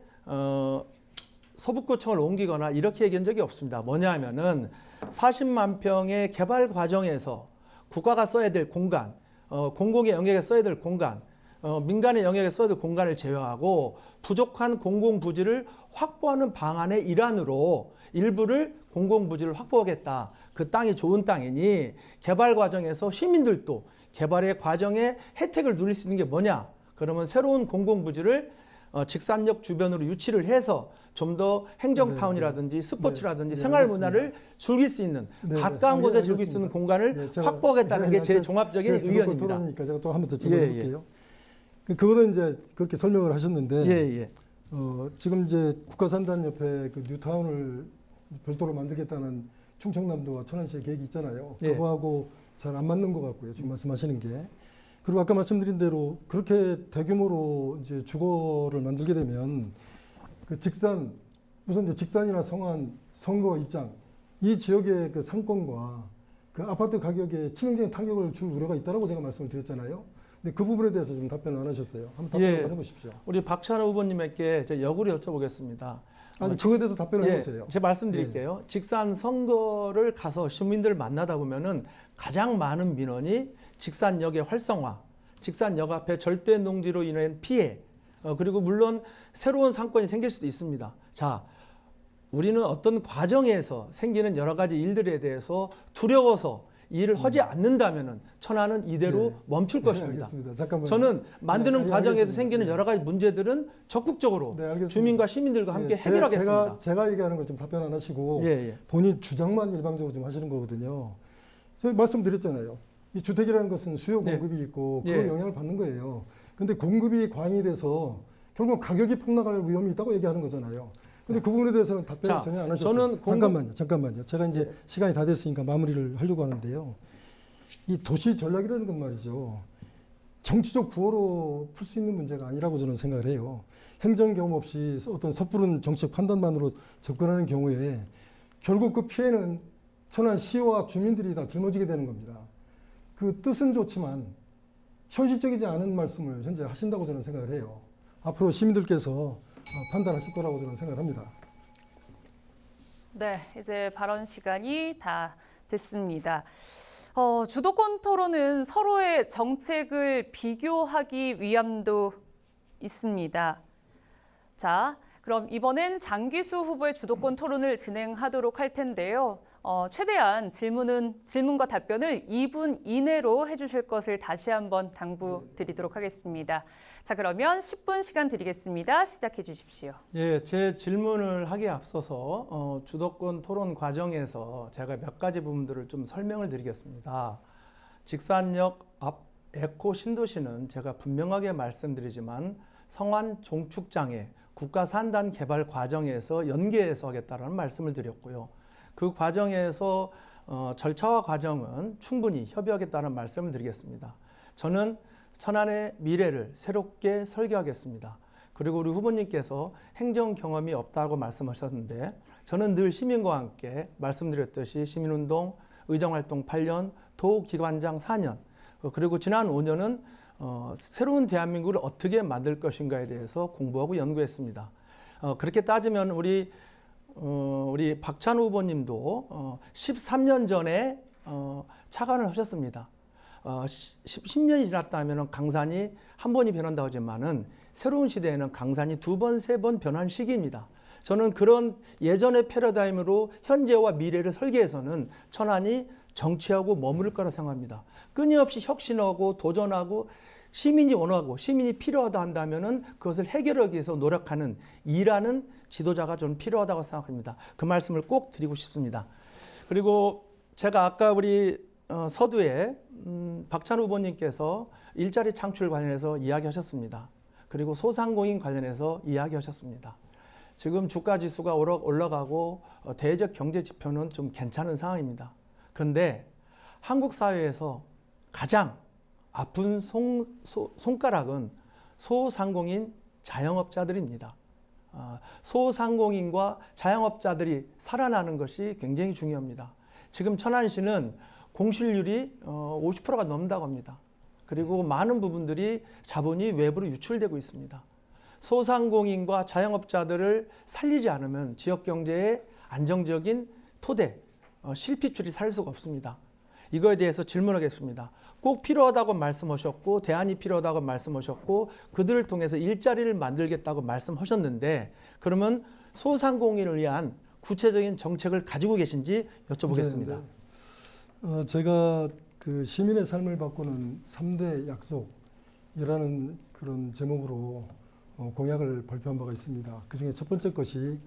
서북구청을 옮기거나 이렇게 얘기한 적이 없습니다. 뭐냐 하면은 40만 평의 개발 과정에서 국가가 써야 될 공간, 공공의 영역에 써야 될 공간, 민간의 영역에 써도 공간을 제외하고 부족한 공공부지를 확보하는 방안의 일환으로 일부를 공공부지를 확보하겠다. 그 땅이 좋은 땅이니 개발 과정에서 시민들도 개발의 과정에 혜택을 누릴 수 있는 게 뭐냐? 그러면 새로운 공공부지를 직산역 주변으로 유치를 해서 좀 더 행정타운이라든지 스포츠라든지 생활문화를 즐길 수 있는 가까운 곳에 즐길 수 있는 공간을 확보하겠다는 게 제 종합적인 의견입니다. 토론이니까 제가 또 한 번 더 질문해볼게요. 그거는 이제 그렇게 설명을 하셨는데 지금 이제 국가산단협회 그 뉴타운을 별도로 만들겠다는 충청남도와 천안시의 계획이 있잖아요. 그거하고 잘 안 맞는 것 같고요. 지금 말씀하시는 게. 그리고 아까 말씀드린 대로 그렇게 대규모로 이제 주거를 만들게 되면 그 직산, 우선 이제 직산이나 성안, 선거 입장, 이 지역의 그 상권과 그 아파트 가격에 치명적인 타격을 줄 우려가 있다라고 제가 말씀을 드렸잖아요. 근데 그 부분에 대해서 좀 답변을 안 하셨어요. 한번 답변 한번 해보십시오. 우리 박찬호 후보님에게 제가 역으로 여쭤보겠습니다. 아니, 그거에 대해서 답변을 해보세요. 제가 말씀드릴게요. 직산 선거를 가서 시민들을 만나다 보면은 가장 많은 민원이 직산역의 활성화, 직산역 앞에 절대 농지로 인한 피해, 그리고 물론 새로운 상권이 생길 수도 있습니다. 자, 우리는 어떤 과정에서 생기는 여러 가지 일들에 대해서 두려워서 일을 하지 않는다면은 천안은 이대로 멈출 것입니다. 알겠습니다. 잠깐만요. 저는 만드는 과정에서 알겠습니다. 생기는 여러 가지 문제들은 적극적으로 주민과 시민들과 함께 해결하겠습니다. 제가 얘기하는 걸 좀 답변 안 하시고 본인 주장만 일방적으로 좀 하시는 거거든요. 제가 말씀드렸잖아요. 이 주택이라는 것은 수요 공급이 있고 그 영향을 받는 거예요. 근데 공급이 과잉이 돼서 결국 가격이 폭락할 위험이 있다고 얘기하는 거잖아요. 근데 그 부분에 대해서는 답변을 전혀 안 하셨어요. 저는 잠깐만요. 제가 이제 시간이 다 됐으니까 마무리를 하려고 하는데요. 이 도시 전략이라는 건 말이죠. 정치적 구호로 풀 수 있는 문제가 아니라고 저는 생각을 해요. 행정 경험 없이 어떤 섣부른 정책 판단만으로 접근하는 경우에 결국 그 피해는 천안시와 주민들이 다 짊어지게 되는 겁니다. 그 뜻은 좋지만 현실적이지 않은 말씀을 현재 하신다고 저는 생각을 해요. 앞으로 시민들께서 판단하실 거라고 저는 생각을 합니다. 네, 이제 발언 시간이 다 됐습니다. 주도권 토론은 서로의 정책을 비교하기 위함도 있습니다. 자, 그럼 이번엔 장기수 후보의 주도권 토론을 진행하도록 할 텐데요. 최대한 질문과 답변을 2분 이내로 해주실 것을 다시 한번 당부드리도록 하겠습니다. 자, 그러면 10분 시간 드리겠습니다. 시작해 주십시오. 예, 제 질문을 하기에 앞서서 주도권 토론 과정에서 제가 몇 가지 부분들을 좀 설명을 드리겠습니다. 직산역 앞 에코 신도시는 제가 분명하게 말씀드리지만 성안 종축장애 국가산단 개발 과정에서 연계해서 하겠다는 말씀을 드렸고요. 그 과정에서 절차와 과정은 충분히 협의하겠다는 말씀을 드리겠습니다. 저는 천안의 미래를 새롭게 설계하겠습니다. 그리고 우리 후보님께서 행정 경험이 없다고 말씀하셨는데 저는 늘 시민과 함께 말씀드렸듯이 시민운동, 의정활동 8년, 도기관장 4년, 그리고 지난 5년은 새로운 대한민국을 어떻게 만들 것인가에 대해서 공부하고 연구했습니다. 그렇게 따지면 우리 박찬호 후보님도 13년 전에 차관을 하셨습니다. 10년이 지났다면 강산이 한 번이 변한다고 하지만은 새로운 시대에는 강산이 2번, 3번 변한 시기입니다. 저는 그런 예전의 패러다임으로 현재와 미래를 설계해서는 천안이 정치하고 머무를 거라 생각합니다. 끊임없이 혁신하고 도전하고 시민이 원하고 시민이 필요하다 한다면은 그것을 해결하기 위해서 노력하는 일하는 지도자가 저는 필요하다고 생각합니다. 그 말씀을 꼭 드리고 싶습니다. 그리고 제가 아까 우리 서두에 박찬호 후보님께서 일자리 창출 관련해서 이야기하셨습니다. 그리고 소상공인 관련해서 이야기하셨습니다. 지금 주가 지수가 올라가고 대외적 경제 지표는 좀 괜찮은 상황입니다. 그런데 한국 사회에서 가장 아픈 손가락은 소상공인 자영업자들입니다. 소상공인과 자영업자들이 살아나는 것이 굉장히 중요합니다. 지금 천안시는 공실률이 50%가 넘는다고 합니다. 그리고 많은 부분들이 자본이 외부로 유출되고 있습니다. 소상공인과 자영업자들을 살리지 않으면 지역경제의 안정적인 토대, 실핏줄이 살 수가 없습니다. 이거에 대해서 질문하겠습니다. 꼭 필요하다고 말씀하셨고 대안이 필요하다고 말씀하셨고 그들을 통해서 일자리를 만들겠다고 말씀하셨는데 그러면 소상공인을 위한 구체적인 정책을 가지고 계신지 여쭤보겠습니다. 제가 그 시민의 삶을 바꾸는 3대 약속이라는 그런 제목으로 공약을 발표한 바가 있습니다. 그중에 첫 번째 것이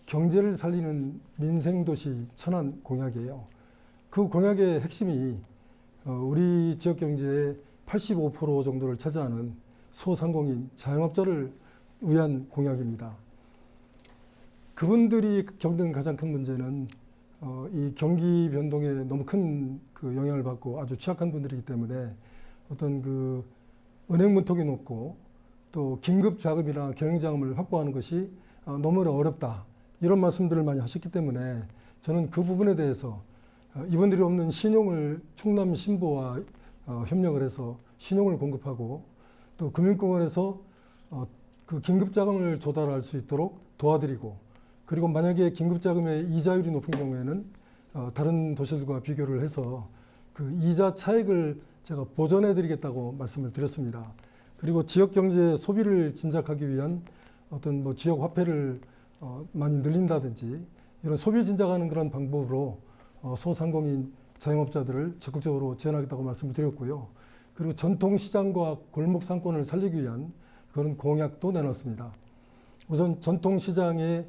경제를 살리는 민생도시 천안 공약이에요. 그 공약의 핵심이 우리 지역 경제의 85% 정도를 차지하는 소상공인, 자영업자를 위한 공약입니다. 그분들이 겪는 가장 큰 문제는 이 경기 변동에 너무 큰 그 영향을 받고 아주 취약한 분들이기 때문에 어떤 그 은행 문턱이 높고 또 긴급 자금이나 경영 자금을 확보하는 것이 너무나 어렵다. 이런 말씀들을 많이 하셨기 때문에 저는 그 부분에 대해서 이분들이 없는 신용을 충남 신보와 협력을 해서 신용을 공급하고 또 금융권에서 그 긴급 자금을 조달할 수 있도록 도와드리고 그리고 만약에 긴급 자금의 이자율이 높은 경우에는 다른 도시들과 비교를 해서 그 이자 차익을 제가 보전해 드리겠다고 말씀을 드렸습니다. 그리고 지역 경제 소비를 진작하기 위한 어떤 뭐 지역 화폐를 많이 늘린다든지 이런 소비 진작하는 그런 방법으로 소상공인 자영업자들을 적극적으로 지원하겠다고 말씀을 드렸고요. 그리고 전통 시장과 골목 상권을 살리기 위한 그런 공약도 내놨습니다. 우선 전통 시장에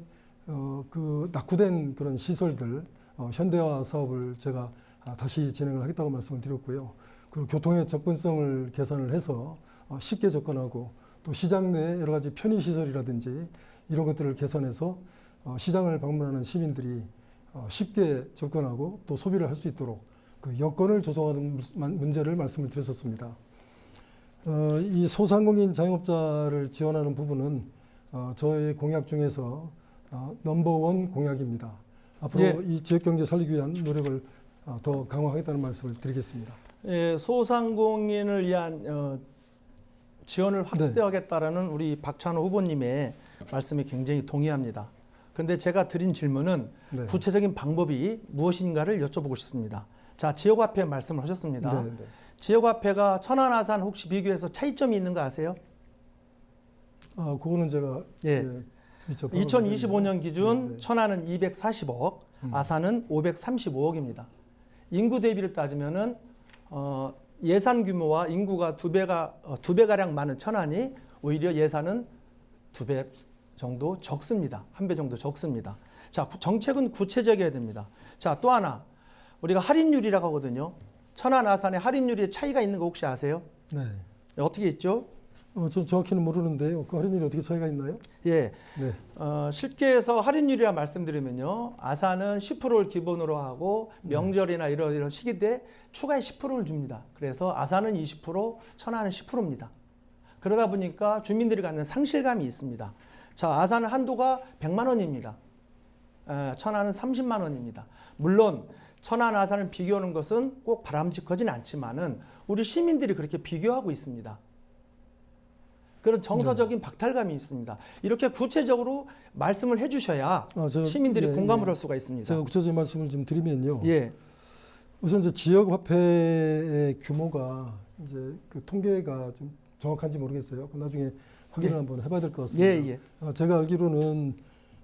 그 낙후된 그런 시설들 현대화 사업을 제가 다시 진행을 하겠다고 말씀을 드렸고요. 그리고 교통의 접근성을 개선을 해서 쉽게 접근하고 또 시장 내 여러 가지 편의 시설이라든지 이런 것들을 개선해서 시장을 방문하는 시민들이 쉽게 접근하고 또 소비를 할 수 있도록 그 여건을 조성하는 문제를 말씀을 드렸었습니다. 이 소상공인 자영업자를 지원하는 부분은 저의 공약 중에서 넘버원 공약입니다. 앞으로 이 지역경제 살리기 위한 노력을 더 강화하겠다는 말씀을 드리겠습니다. 예, 소상공인을 위한 지원을 확대하겠다라는 우리 박찬호 후보님의 말씀에 굉장히 동의합니다. 그런데 제가 드린 질문은 구체적인 방법이 무엇인가를 여쭤보고 싶습니다. 자, 지역화폐 말씀을 하셨습니다. 지역화폐가 천안, 아산 혹시 비교해서 차이점이 있는 거 아세요? 그거는 제가 2025년 기준 천안은 240억, 아산은 535억입니다. 인구 대비를 따지면은 예산 규모와 인구가 두 배가량 많은 천안이 오히려 예산은 2배 정도 적습니다. 1배 정도 적습니다. 자, 정책은 구체적이어야 됩니다. 자, 또 하나 우리가 할인율이라고 하거든요. 천안, 아산의 할인율의 차이가 있는 거 혹시 아세요? 네. 어떻게 있죠? 저 정확히는 모르는데요. 그 할인율이 어떻게 차이가 있나요? 예. 네. 쉽게 해서 할인율이라 말씀드리면요. 아산은 10%를 기본으로 하고 명절이나 이런 시기 때 추가에 10%를 줍니다. 그래서 아산은 20%, 천안은 10%입니다. 그러다 보니까 주민들이 갖는 상실감이 있습니다. 자, 아산은 한도가 100만 원입니다. 천안은 30만 원입니다. 물론 천안, 아산을 비교하는 것은 꼭 바람직하진 않지만은 우리 시민들이 그렇게 비교하고 있습니다. 그런 정서적인 박탈감이 있습니다. 이렇게 구체적으로 말씀을 해주셔야 시민들이 공감을 할 수가 있습니다. 제가 구체적인 말씀을 좀 드리면요. 예. 우선 이제 지역 화폐의 규모가 이제 그 통계가 좀 정확한지 모르겠어요. 그 나중에 확인을 한번 해봐야 될 것 같습니다. 제가 알기로는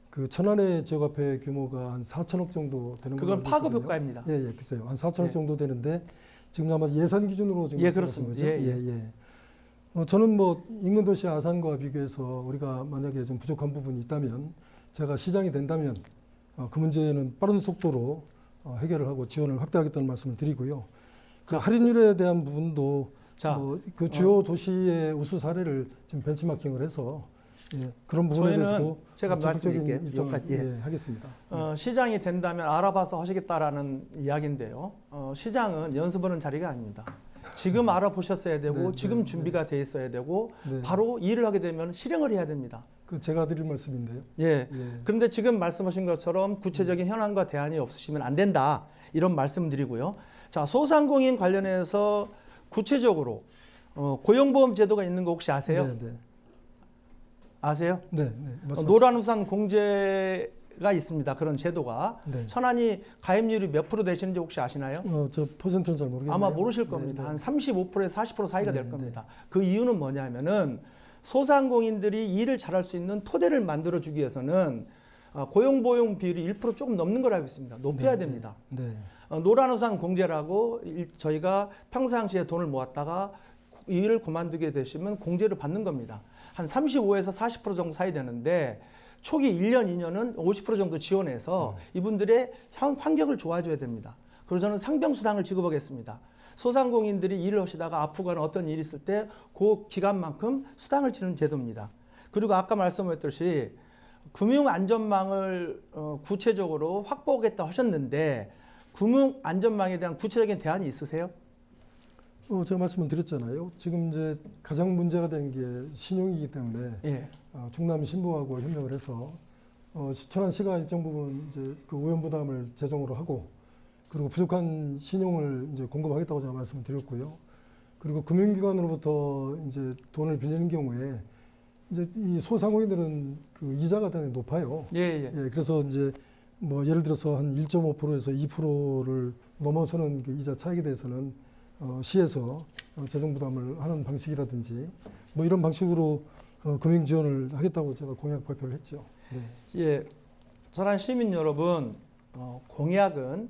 그 천안의 지역 화폐 규모가 한 4천억 정도 되는 걸로 그건 파급 효과입니다. 글쎄요. 한 4천억 정도 되는데 지금 아마 예산 기준으로 지금 그렇습니다. 저는 뭐 인근 도시 아산과 비교해서 우리가 만약에 좀 부족한 부분이 있다면 제가 시장이 된다면 그 문제는 빠른 속도로 해결을 하고 지원을 확대하겠다는 말씀을 드리고요. 그 할인율에 대한 부분도 그 주요 도시의 우수 사례를 지금 벤치마킹을 해서 그런 부분에 대해서도 제가 적극적인 말씀드릴게요. 입장을 하겠습니다. 시장이 된다면 알아봐서 하시겠다라는 이야기인데요. 시장은 연습하는 자리가 아닙니다. 지금 알아보셨어야 되고 지금 준비가 돼 있어야 되고 바로 일을 하게 되면 실행을 해야 됩니다. 그 제가 드릴 말씀인데요. 그런데 지금 말씀하신 것처럼 구체적인 현안과 대안이 없으시면 안 된다. 이런 말씀드리고요. 자, 소상공인 관련해서 구체적으로 고용보험 제도가 있는 거 혹시 아세요? 아세요? 네. 노란우산 공제 가 있습니다. 그런 제도가. 네. 천안이 가입률이 몇 프로 되시는지 혹시 아시나요? 저 퍼센트는 잘 모르겠네요. 아마 모르실 겁니다. 네, 한 35%에서 40% 사이가 될 네, 겁니다. 그 이유는 뭐냐면은 소상공인들이 일을 잘할 수 있는 토대를 만들어주기 위해서는 고용보용 비율이 1% 조금 넘는 걸 알고 있습니다. 높여야 됩니다. 네. 노란우산 공제라고 저희가 평상시에 돈을 모았다가 일을 그만두게 되시면 공제를 받는 겁니다. 한 35에서 40% 정도 사이 되는데 초기 1년, 2년은 50% 정도 지원해서 이분들의 환경을 도와줘야 됩니다. 그리고 저는 상병수당을 지급하겠습니다. 소상공인들이 일을 하시다가 아프거나 어떤 일이 있을 때 그 기간만큼 수당을 주는 제도입니다. 그리고 아까 말씀드렸듯이 금융안전망을 구체적으로 확보하겠다 하셨는데 금융안전망에 대한 구체적인 대안이 있으세요? 제가 말씀을 드렸잖아요. 지금 이제 가장 문제가 되는 게 신용이기 때문에 예. 충남 신보하고 협력을 해서 천안시가 일정 부분 이제 그 우연 부담을 재정으로 하고 그리고 부족한 신용을 이제 공급하겠다고 제가 말씀을 드렸고요. 그리고 금융기관으로부터 이제 돈을 빌리는 경우에 이제 이 소상공인들은 그 이자가 대단히 높아요. 예. 그래서 이제 뭐 예를 들어서 한 1.5%에서 2%를 넘어서는 그 이자 차익에 대해서는 시에서 재정 부담을 하는 방식이라든지 뭐 이런 방식으로 금융 지원을 하겠다고 제가 공약 발표를 했죠. 네. 예. 천안 시민 여러분, 공약은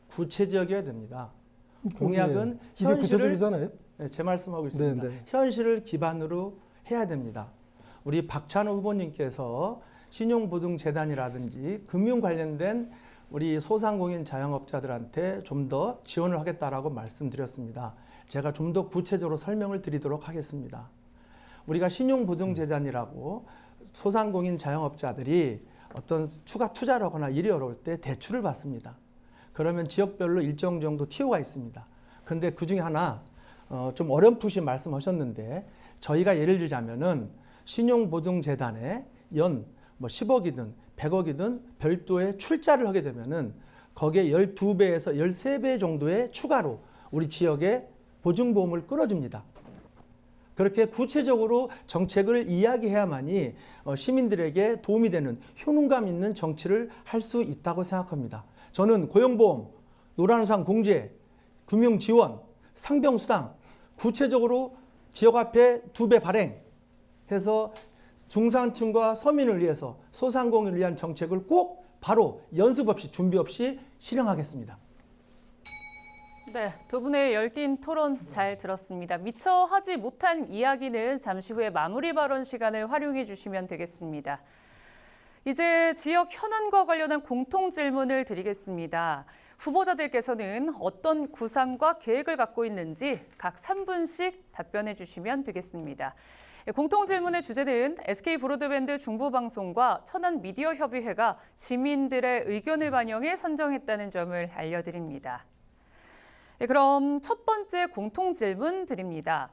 구체적이어야 됩니다. 공약은 이게 현실을 구체적이잖아요. 네, 제 말씀하고 있습니다. 네. 현실을 기반으로 해야 됩니다. 우리 박찬호 후보님께서 신용보증재단이라든지 금융 관련된 우리 소상공인 자영업자들한테 좀 더 지원을 하겠다라고 말씀드렸습니다. 제가 좀 더 구체적으로 설명을 드리도록 하겠습니다. 우리가 신용보증재단이라고 소상공인 자영업자들이 어떤 추가 투자를 하거나 일이 어려울 때 대출을 받습니다. 그러면 지역별로 일정 정도 티오가 있습니다. 그런데 그 중에 하나 좀 어렴풋이 말씀하셨는데 저희가 예를 들자면은 신용보증재단에 연 뭐 10억이든 100억이든 별도의 출자를 하게 되면은 거기에 12배에서 13배 정도의 추가로 우리 지역에 보증보험을 끌어줍니다. 그렇게 구체적으로 정책을 이야기해야만이 시민들에게 도움이 되는 효능감 있는 정치를 할 수 있다고 생각합니다. 저는 고용보험, 노란우산 공제, 금융지원, 상병수당 구체적으로 지역 화폐 2배 발행해서 중산층과 서민을 위해서 소상공인을 위한 정책을 꼭 바로 연습 없이 준비 없이 실행하겠습니다. 네, 두 분의 열띤 토론 잘 들었습니다. 미처 하지 못한 이야기는 잠시 후에 마무리 발언 시간을 활용해 주시면 되겠습니다. 이제 지역 현안과 관련한 공통 질문을 드리겠습니다. 후보자들께서는 어떤 구상과 계획을 갖고 있는지 각 3분씩 답변해 주시면 되겠습니다. 공통 질문의 주제는 SK브로드밴드 중부방송과 천안미디어협의회가 시민들의 의견을 반영해 선정했다는 점을 알려드립니다. 그럼 첫 번째 공통 질문 드립니다.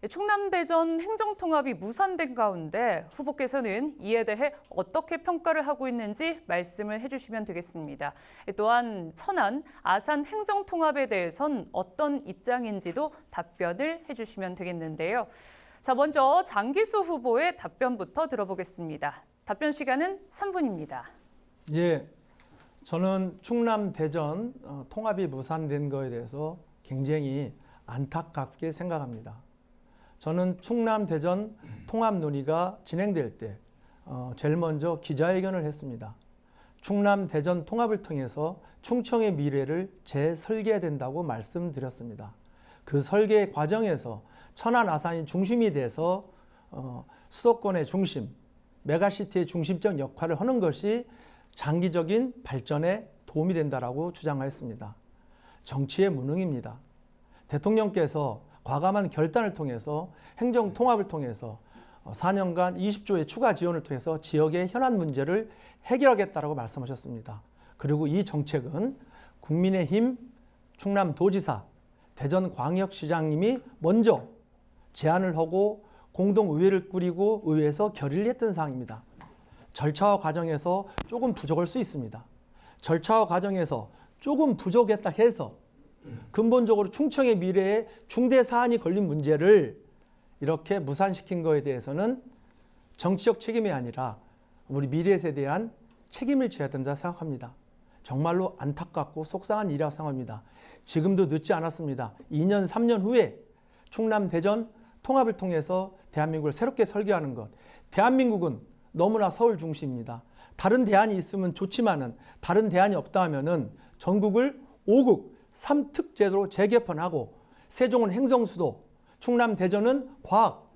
충남대전 행정통합이 무산된 가운데 후보께서는 이에 대해 어떻게 평가를 하고 있는지 말씀을 해주시면 되겠습니다. 또한 천안, 아산 행정통합에 대해선 어떤 입장인지도 답변을 해주시면 되겠는데요. 자, 먼저 장기수 후보의 답변부터 들어보겠습니다. 답변 시간은 3분입니다. 예, 저는 충남 대전 통합이 무산된 거에 대해서 굉장히 안타깝게 생각합니다. 저는 충남 대전 통합 논의가 진행될 때 제일 먼저 기자회견을 했습니다. 충남 대전 통합을 통해서 충청의 미래를 재설계해야 된다고 말씀드렸습니다. 그 설계 과정에서 천안 아산이 중심이 돼서 수도권의 중심, 메가시티의 중심적 역할을 하는 것이 장기적인 발전에 도움이 된다라고 주장하였습니다. 정치의 무능입니다. 대통령께서 과감한 결단을 통해서 행정 통합을 통해서 4년간 20조의 추가 지원을 통해서 지역의 현안 문제를 해결하겠다라고 말씀하셨습니다. 그리고 이 정책은 국민의힘 충남도지사, 대전광역시장님이 먼저 제안을 하고 공동의회를 꾸리고 의회에서 결의를 했던 사항입니다. 절차와 과정에서 조금 부족할 수 있습니다. 절차와 과정에서 조금 부족했다 해서 근본적으로 충청의 미래에 중대 사안이 걸린 문제를 이렇게 무산시킨 거에 대해서는 정치적 책임이 아니라 우리 미래 세대에 대한 책임을 져야 된다 생각합니다. 정말로 안타깝고 속상한 일이라고 생각합니다. 지금도 늦지 않았습니다. 2년, 3년 후에 충남, 대전 통합을 통해서 대한민국을 새롭게 설계하는 것. 대한민국은 너무나 서울 중심입니다. 다른 대안이 있으면 좋지만은 다른 대안이 없다 하면은 전국을 5국 3특 제도로 재개편하고 세종은 행정수도, 충남, 대전은 과학,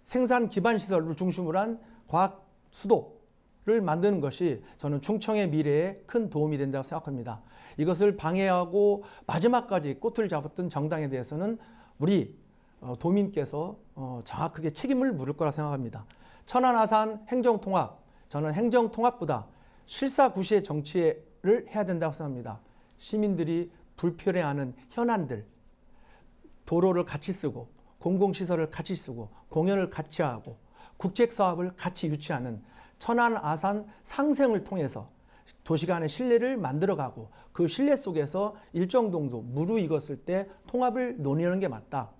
생산 기반 시설을 중심으로 한 과학 수도를 만드는 것이 저는 충청의 미래에 큰 도움이 된다고 생각합니다. 이것을 방해하고 마지막까지 꼬투리를 잡았던 정당에 대해서는 우리 도민께서 정확하게 책임을 물을 거라 생각합니다. 천안, 아산 행정통합, 저는 행정통합보다 실사구시의 정치를 해야 된다고 생각합니다. 시민들이 불편해하는 현안들, 도로를 같이 쓰고 공공시설을 같이 쓰고 공연을 같이 하고 국책사업을 같이 유치하는 천안, 아산 상생을 통해서 도시 간의 신뢰를 만들어가고 그 신뢰 속에서 일정 정도 무르익었을 때 통합을 논의하는 게 맞다.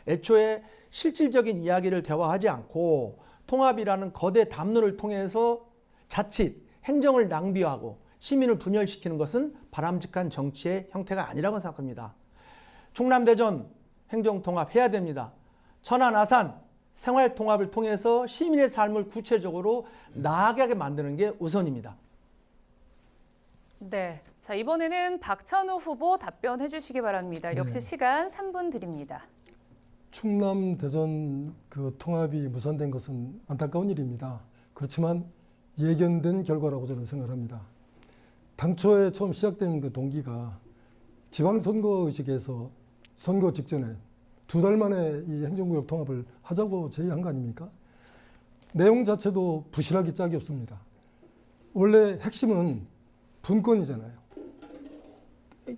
애초에 실질적인 이야기를 대화하지 않고 통합이라는 거대 담론을 통해서 자칫 행정을 낭비하고 시민을 분열시키는 것은 바람직한 정치의 형태가 아니라고 생각합니다. 충남, 대전 행정통합해야 됩니다. 천안, 아산 생활통합을 통해서 시민의 삶을 구체적으로 나아가게 만드는 게 우선입니다. 네, 자 이번에는 박찬호 후보 답변해 주시기 바랍니다. 역시 네. 시간 3분 드립니다. 충남, 대전 그 통합이 무산된 것은 안타까운 일입니다. 그렇지만 예견된 결과라고 저는 생각합니다. 당초에 처음 시작된 그 동기가 지방선거 의식에서 선거 직전에 2달 만에 이 행정구역 통합을 하자고 제의한 거 아닙니까? 내용 자체도 부실하기 짝이 없습니다. 원래 핵심은 분권이잖아요.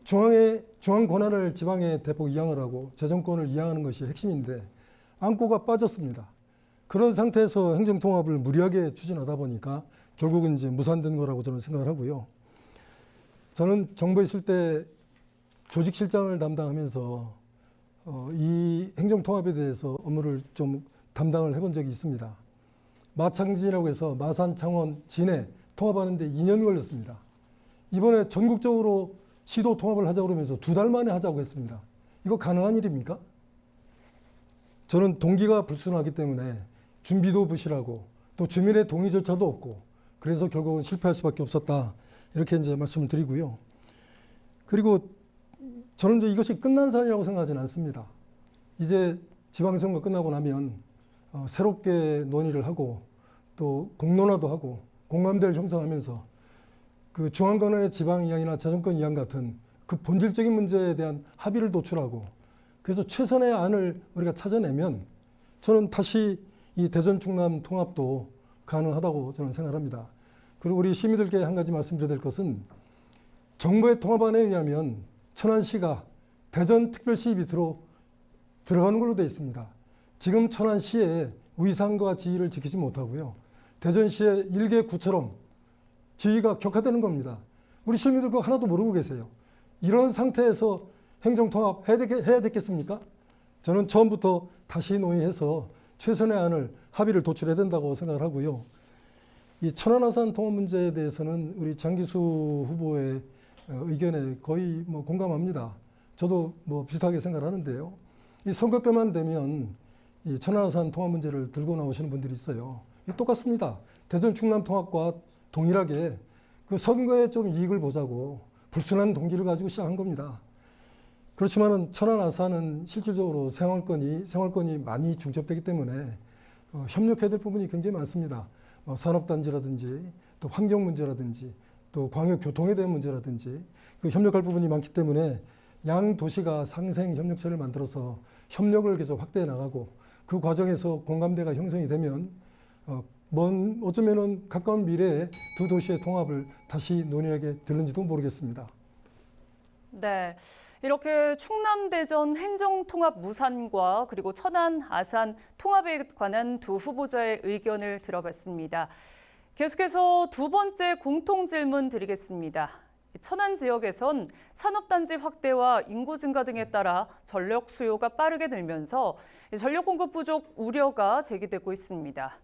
중앙 권한을 지방에 대폭 이양을 하고 재정권을 이양하는 것이 핵심인데 안고가 빠졌습니다. 그런 상태에서 행정통합을 무리하게 추진하다 보니까 결국은 이제 무산된 거라고 저는 생각을 하고요. 저는 정부에 있을 때 조직실장을 담당하면서 이 행정통합에 대해서 업무를 좀 담당을 해본 적이 있습니다. 마창진이라고 해서 마산, 창원, 진해 통합하는데 2년 걸렸습니다. 이번에 전국적으로 시도 통합을 하자고 그러면서 2달 만에 하자고 했습니다. 이거 가능한 일입니까? 저는 동기가 불순하기 때문에 준비도 부실하고 또 주민의 동의 절차도 없고 그래서 결국은 실패할 수밖에 없었다. 이렇게 이제 말씀을 드리고요. 그리고 저는 이제 이것이 끝난 사안이라고 생각하지는 않습니다. 이제 지방선거 끝나고 나면 새롭게 논의를 하고 또 공론화도 하고 공감대를 형성하면서 그 중앙권의 지방 이양이나 재정권 이양 같은 그 본질적인 문제에 대한 합의를 도출하고 그래서 최선의 안을 우리가 찾아내면 저는 다시 이 대전 충남 통합도 가능하다고 저는 생각합니다. 그리고 우리 시민들께 한 가지 말씀드려야 될 것은 정부의 통합안에 의하면 천안시가 대전특별시 밑으로 들어가는 걸로 되어 있습니다. 지금 천안시에 위상과 지위를 지키지 못하고요. 대전시의 일개 구처럼 지위가 격화되는 겁니다. 우리 시민들 그거 하나도 모르고 계세요. 이런 상태에서 행정통합 해야 됐겠습니까? 저는 처음부터 다시 논의해서 최선의 안을 합의를 도출해야 된다고 생각을 하고요. 이 천안 아산 통합 문제에 대해서는 우리 장기수 후보의 의견에 거의 공감합니다. 저도 비슷하게 생각하는데요. 이 선거 때만 되면 이 천안 아산 통합 문제를 들고 나오시는 분들이 있어요. 똑같습니다. 대전 충남 통합과 동일하게 그 선거에 좀 이익을 보자고 불순한 동기를 가지고 시작한 겁니다. 그렇지만은 천안 아산은 실질적으로 생활권이 많이 중첩되기 때문에 협력해야 될 부분이 굉장히 많습니다. 산업단지라든지 또 환경 문제라든지 또 광역교통에 대한 문제라든지 그 협력할 부분이 많기 때문에 양 도시가 상생 협력체를 만들어서 협력을 계속 확대해 나가고 그 과정에서 공감대가 형성이 되면 어쩌면은 가까운 미래에 두 도시의 통합을 다시 논의하게 될는지도 모르겠습니다. 네, 이렇게 충남, 대전 행정통합 무산과 그리고 천안, 아산 통합에 관한 두 후보자의 의견을 들어봤습니다. 계속해서 두 번째 공통질문 드리겠습니다. 천안 지역에선 산업단지 확대와 인구 증가 등에 따라 전력 수요가 빠르게 늘면서 전력 공급 부족 우려가 제기되고 있습니다.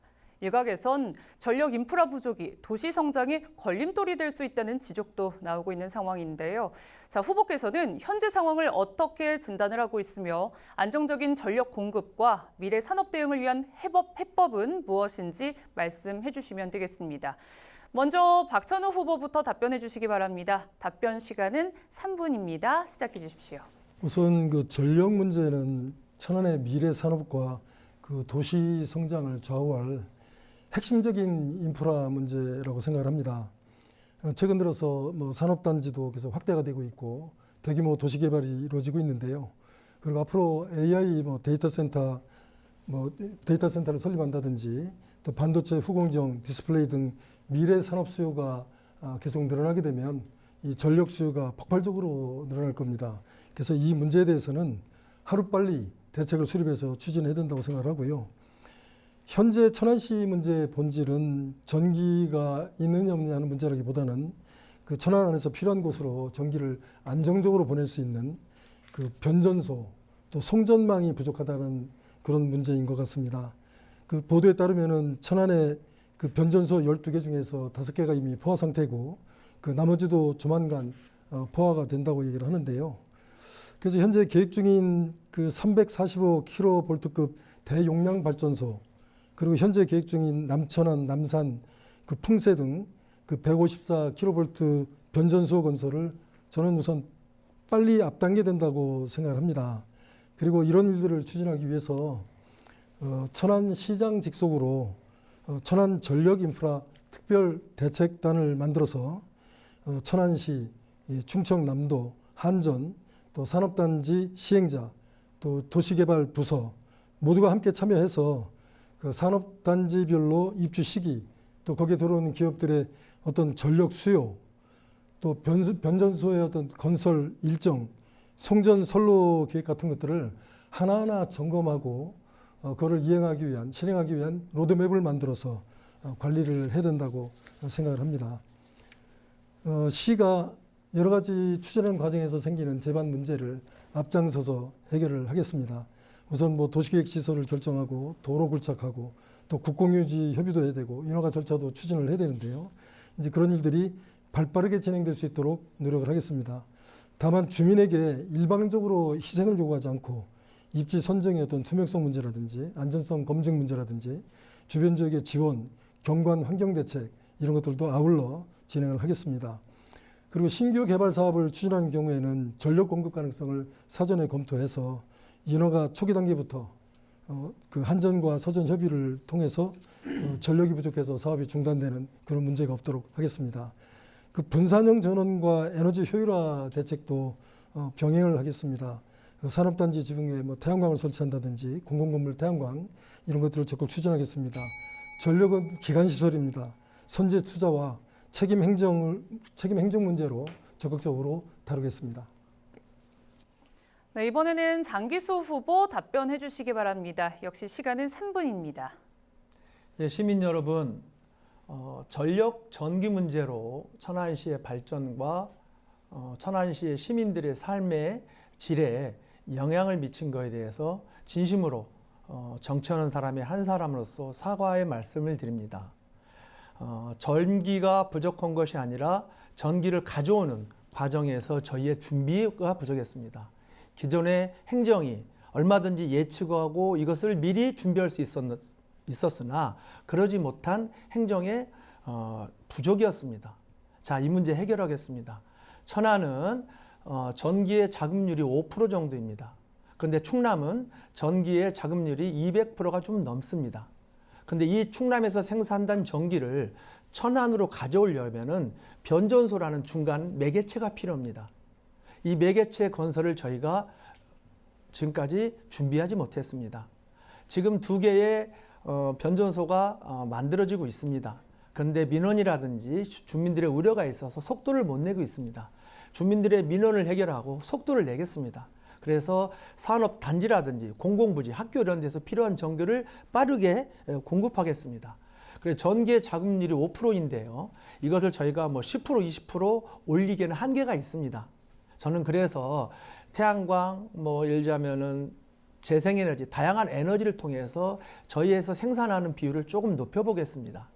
일각에선 전력 인프라 부족이 도시 성장의 걸림돌이 될 수 있다는 지적도 나오고 있는 상황인데요. 자, 후보께서는 현재 상황을 어떻게 진단을 하고 있으며 안정적인 전력 공급과 미래 산업 대응을 위한 해법은 무엇인지 말씀해 주시면 되겠습니다. 먼저 박찬호 후보부터 답변해 주시기 바랍니다. 답변 시간은 3분입니다. 시작해 주십시오. 우선 그 전력 문제는 천안의 미래 산업과 그 도시 성장을 좌우할 핵심적인 인프라 문제라고 생각을 합니다. 최근 들어서 뭐 산업단지도 계속 확대가 되고 있고 대규모 도시 개발이 이루어지고 있는데요. 그리고 앞으로 AI 데이터센터를 설립한다든지 또 반도체 후공정, 디스플레이 등 미래 산업 수요가 계속 늘어나게 되면 이 전력 수요가 폭발적으로 늘어날 겁니다. 그래서 이 문제에 대해서는 하루빨리 대책을 수립해서 추진해야 된다고 생각을 하고요. 현재 천안시 문제의 본질은 전기가 있느냐 없느냐 하는 문제라기보다는 그 천안 안에서 필요한 곳으로 전기를 안정적으로 보낼 수 있는 그 변전소 또 송전망이 부족하다는 그런 문제인 것 같습니다. 그 보도에 따르면은 천안에 그 변전소 12개 중에서 5개가 이미 포화 상태고 그 나머지도 조만간 포화가 된다고 얘기를 하는데요. 그래서 현재 계획 중인 그 345kV급 대용량 발전소 그리고 현재 계획 중인 남천안, 남산, 그 풍세 등 그 154kV 변전소 건설을 저는 우선 빨리 앞당겨야 된다고 생각을 합니다. 그리고 이런 일들을 추진하기 위해서 천안시장 직속으로 천안 전력 인프라 특별 대책단을 만들어서 천안시, 충청남도, 한전, 또 산업단지 시행자, 또 도시개발 부서 모두가 함께 참여해서 그 산업단지별로 입주 시기, 또 거기에 들어오는 기업들의 어떤 전력 수요, 또 변전소의 어떤 건설 일정, 송전 선로 계획 같은 것들을 하나하나 점검하고 그거를 실행하기 위한 로드맵을 만들어서 관리를 해야 된다고 생각을 합니다. 시가 여러 가지 추진하는 과정에서 생기는 제반 문제를 앞장서서 해결을 하겠습니다. 우선 뭐 도시계획 시설을 결정하고 도로 굴착하고 또 국공유지 협의도 해야 되고 인허가 절차도 추진을 해야 되는데요. 이제 그런 일들이 발빠르게 진행될 수 있도록 노력을 하겠습니다. 다만 주민에게 일방적으로 희생을 요구하지 않고 입지 선정의 어떤 투명성 문제라든지 안전성 검증 문제라든지 주변 지역의 지원, 경관 환경 대책 이런 것들도 아울러 진행을 하겠습니다. 그리고 신규 개발 사업을 추진하는 경우에는 전력 공급 가능성을 사전에 검토해서 인허가 초기 단계부터 그 한전과 서전 협의를 통해서 전력이 부족해서 사업이 중단되는 그런 문제가 없도록 하겠습니다. 그 분산형 전원과 에너지 효율화 대책도 병행을 하겠습니다. 산업단지 지붕에 뭐 태양광을 설치한다든지 공공건물 태양광 이런 것들을 적극 추진하겠습니다. 전력은 기간시설입니다. 선제 투자와 책임 행정 문제로 적극적으로 다루겠습니다. 네, 이번에는 장기수 후보 답변해 주시기 바랍니다. 역시 시간은 3분입니다. 예, 시민 여러분, 전력 전기 문제로 천안시의 발전과 천안시의 시민들의 삶의 질에 영향을 미친 것에 대해서 진심으로 정치하는 사람의 한 사람으로서 사과의 말씀을 드립니다. 전기가 부족한 것이 아니라 전기를 가져오는 과정에서 저희의 준비가 부족했습니다. 기존의 행정이 얼마든지 예측하고 이것을 미리 준비할 수 있었으나 그러지 못한 행정의 부족이었습니다. 자, 이 문제 해결하겠습니다. 천안은 전기의 자급률이 5% 정도입니다. 그런데 충남은 전기의 자급률이 200%가 좀 넘습니다. 그런데 이 충남에서 생산된 전기를 천안으로 가져오려면 변전소라는 중간 매개체가 필요합니다. 이 매개체 건설을 저희가 지금까지 준비하지 못했습니다. 지금 2개의 변전소가 만들어지고 있습니다. 그런데 민원이라든지 주민들의 우려가 있어서 속도를 못 내고 있습니다. 주민들의 민원을 해결하고 속도를 내겠습니다. 그래서 산업단지라든지 공공부지, 학교 이런 데서 필요한 전기를 빠르게 공급하겠습니다. 그래서 전기의 자급률이 5%인데요. 이것을 저희가 뭐 10%, 20% 올리기에는 한계가 있습니다. 저는 그래서 태양광, 뭐 예를 들자면은 재생에너지, 다양한 에너지를 통해서 저희에서 생산하는 비율을 조금 높여보겠습니다.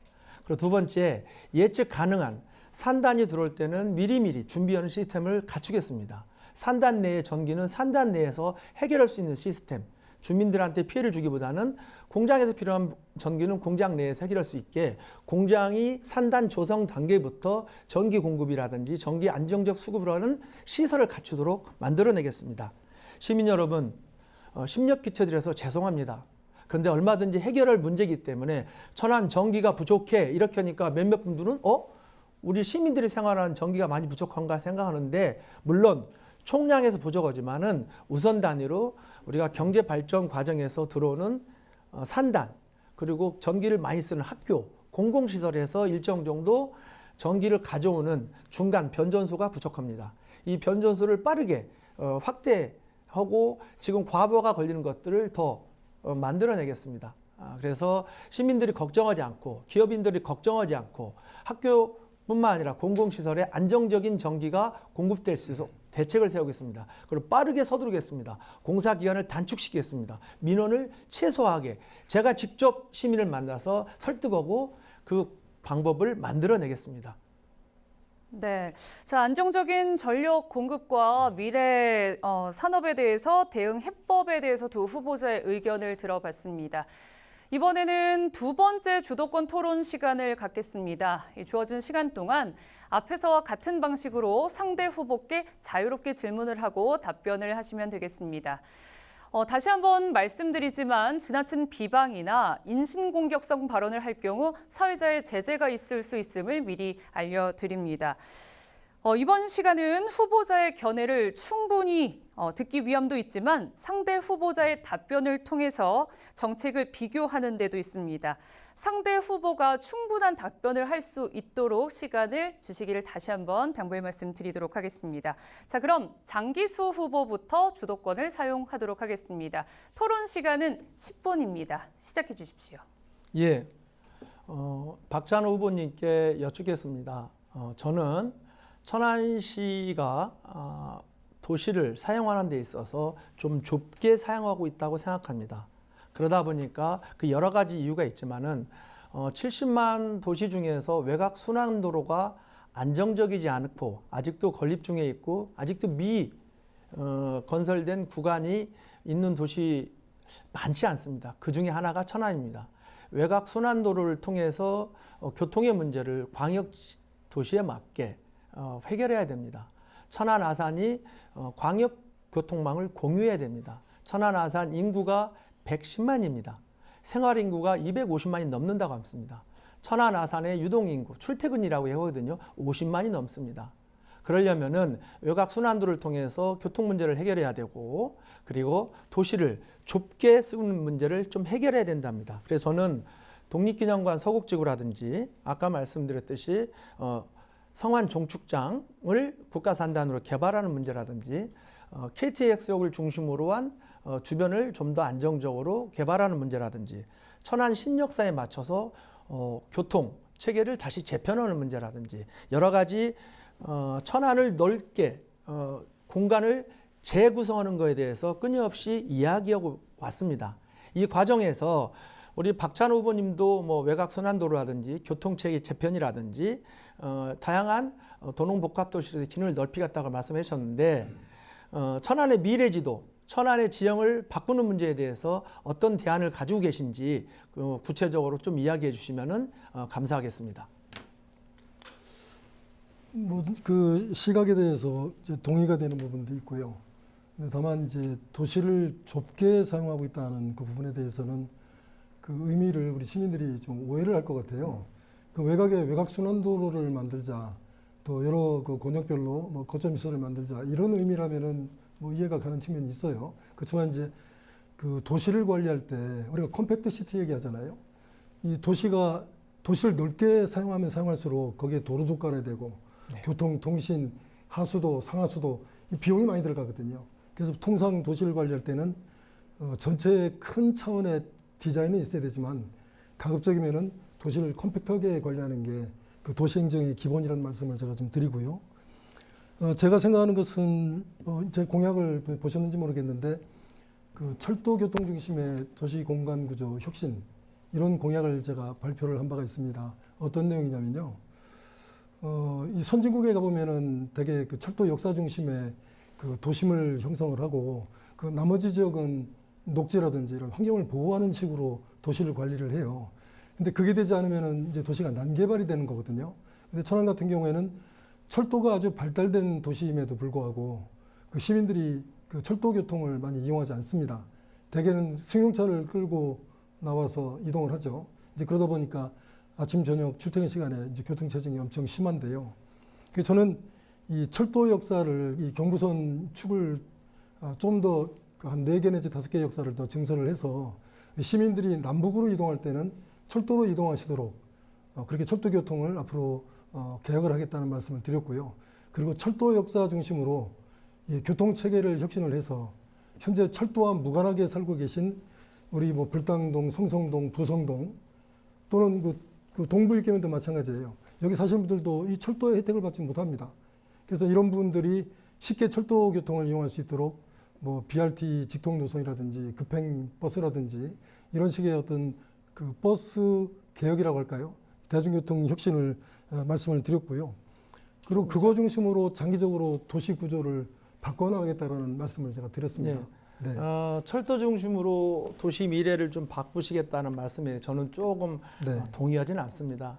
그리고 두 번째, 예측 가능한 산단이 들어올 때는 미리미리 준비하는 시스템을 갖추겠습니다. 산단 내의 전기는 산단 내에서 해결할 수 있는 시스템, 주민들한테 피해를 주기보다는 공장에서 필요한 전기는 공장 내에서 해결할 수 있게 공장이 산단 조성 단계부터 전기 공급이라든지 전기 안정적 수급을 하는 시설을 갖추도록 만들어내겠습니다. 시민 여러분, 심력 끼쳐드려서 죄송합니다. 그런데 얼마든지 해결할 문제이기 때문에 천안 전기가 부족해 이렇게 하니까 몇몇 분들은 우리 시민들이 생활하는 전기가 많이 부족한가 생각하는데, 물론 총량에서 부족하지만은 우선 단위로 우리가 경제 발전 과정에서 들어오는 산단, 그리고 전기를 많이 쓰는 학교, 공공시설에서 일정 정도 전기를 가져오는 중간 변전소가 부족합니다. 이 변전소를 빠르게 확대하고 지금 과부하가 걸리는 것들을 더 만들어내겠습니다. 그래서 시민들이 걱정하지 않고 기업인들이 걱정하지 않고 학교뿐만 아니라 공공시설에 안정적인 전기가 공급될 수 있도록 대책을 세우겠습니다. 그리고 빠르게 서두르겠습니다. 공사 기간을 단축시키겠습니다. 민원을 최소화하게 제가 직접 시민을 만나서 설득하고 그 방법을 만들어내겠습니다. 네, 자, 안정적인 전력 공급과 미래 산업에 대해서 대응 해법에 대해서 두 후보자의 의견을 들어봤습니다. 이번에는 두 번째 주도권 토론 시간을 갖겠습니다. 이 주어진 시간 동안 앞에서와 같은 방식으로 상대 후보께 자유롭게 질문을 하고 답변을 하시면 되겠습니다. 다시 한번 말씀드리지만 지나친 비방이나 인신공격성 발언을 할 경우 사회자의 제재가 있을 수 있음을 미리 알려드립니다. 이번 시간은 후보자의 견해를 충분히 듣기 위함도 있지만 상대 후보자의 답변을 통해서 정책을 비교하는 데도 있습니다. 상대 후보가 충분한 답변을 할 수 있도록 시간을 주시기를 다시 한번 당부의 말씀 드리도록 하겠습니다. 자, 그럼 장기수 후보부터 주도권을 사용하도록 하겠습니다. 토론 시간은 10분입니다. 시작해 주십시오. 예, 박찬호 후보님께 여쭙겠습니다. 저는 천안시가 도시를 사용하는 데 있어서 좀 좁게 사용하고 있다고 생각합니다. 그러다 보니까 그 여러 가지 이유가 있지만은 70만 도시 중에서 외곽 순환도로가 안정적이지 않고 아직도 건립 중에 있고 아직도 건설된 구간이 있는 도시 많지 않습니다. 그 중에 하나가 천안입니다. 외곽 순환도로를 통해서 교통의 문제를 광역 도시에 맞게 해결해야 됩니다. 천안 아산이 광역 교통망을 공유해야 됩니다. 천안 아산 인구가 110만입니다. 생활 인구가 250만이 넘는다고 합니다. 천안 아산의 유동 인구, 출퇴근이라고 하거든요. 50만이 넘습니다. 그러려면은 외곽 순환도를 통해서 교통 문제를 해결해야 되고, 그리고 도시를 좁게 쓰는 문제를 좀 해결해야 된답니다. 그래서 저는 독립기념관 서곡지구라든지 아까 말씀드렸듯이 성완 종축장을 국가산단으로 개발하는 문제라든지 KTX역을 중심으로 한 주변을 좀 더 안정적으로 개발하는 문제라든지 천안 신역사에 맞춰서 교통 체계를 다시 재편하는 문제라든지 여러 가지 천안을 넓게 공간을 재구성하는 것에 대해서 끊임없이 이야기하고 왔습니다. 이 과정에서 우리 박찬호 후보님도 뭐 외곽 순환도로라든지 교통체계 재편이라든지 다양한 도농복합도시의 기능을 넓히겠다고 말씀해 주셨는데 천안의 미래지도, 천안의 지형을 바꾸는 문제에 대해서 어떤 대안을 가지고 계신지 구체적으로 좀 이야기해 주시면 감사하겠습니다. 그 시각에 대해서 이제 동의가 되는 부분도 있고요. 다만 이제 도시를 좁게 사용하고 있다는 그 부분에 대해서는 그 의미를 우리 시민들이 좀 오해를 할 것 같아요. 그 외곽에 외곽 순환도로를 만들자, 또 여러 그 권역별로 뭐 거점 시설을 만들자 이런 의미라면은 뭐 이해가 가는 측면이 있어요. 그렇지만 이제 그 도시를 관리할 때 우리가 컴팩트 시티 얘기하잖아요. 이 도시를 넓게 사용하면 사용할수록 거기에 도로도 깔아야 되고 네. 교통, 통신, 하수도, 상하수도 이 비용이 많이 들어가거든요. 그래서 통상 도시를 관리할 때는 전체 큰 차원의 디자인은 있어야 되지만 가급적이면은 도시를 컴팩트하게 관리하는 게 그 도시 행정의 기본이라는 말씀을 제가 좀 드리고요. 제가 생각하는 것은 제 공약을 보셨는지 모르겠는데 그 철도 교통 중심의 도시 공간 구조 혁신 이런 공약을 제가 발표를 한 바가 있습니다. 어떤 내용이냐면요. 이 선진국에 가보면은 대개 그 철도 역사 중심의 그 도심을 형성을 하고 그 나머지 지역은 녹지라든지 이런 환경을 보호하는 식으로 도시를 관리를 해요. 근데 그게 되지 않으면은 이제 도시가 난개발이 되는 거거든요. 근데 천안 같은 경우에는 철도가 아주 발달된 도시임에도 불구하고 그 시민들이 그 철도 교통을 많이 이용하지 않습니다. 대개는 승용차를 끌고 나와서 이동을 하죠. 이제 그러다 보니까 아침 저녁 출퇴근 시간에 이제 교통 체증이 엄청 심한데요. 그 저는 이 철도 역사를 이 경부선 축을 좀 더 한 4개 내지 5개 역사를 더 증설을 해서 시민들이 남북으로 이동할 때는 철도로 이동하시도록 그렇게 철도 교통을 앞으로 개혁을 하겠다는 말씀을 드렸고요. 그리고 철도 역사 중심으로 이 교통 체계를 혁신을 해서 현재 철도와 무관하게 살고 계신 우리 뭐 불당동, 성성동, 부성동 또는 그 동부 일개면도 마찬가지예요. 여기 사시는 분들도 이 철도의 혜택을 받지 못합니다. 그래서 이런 분들이 쉽게 철도 교통을 이용할 수 있도록 뭐 BRT 직통 노선이라든지 급행 버스라든지 이런 식의 어떤 그 버스 개혁이라고 할까요? 대중교통 혁신을 말씀을 드렸고요. 그리고 그거 중심으로 장기적으로 도시 구조를 바꿔나가겠다라는 말씀을 제가 드렸습니다. 네. 네. 철도 중심으로 도시 미래를 좀 바꾸시겠다는 말씀에 저는 조금 네. 동의하지는 않습니다.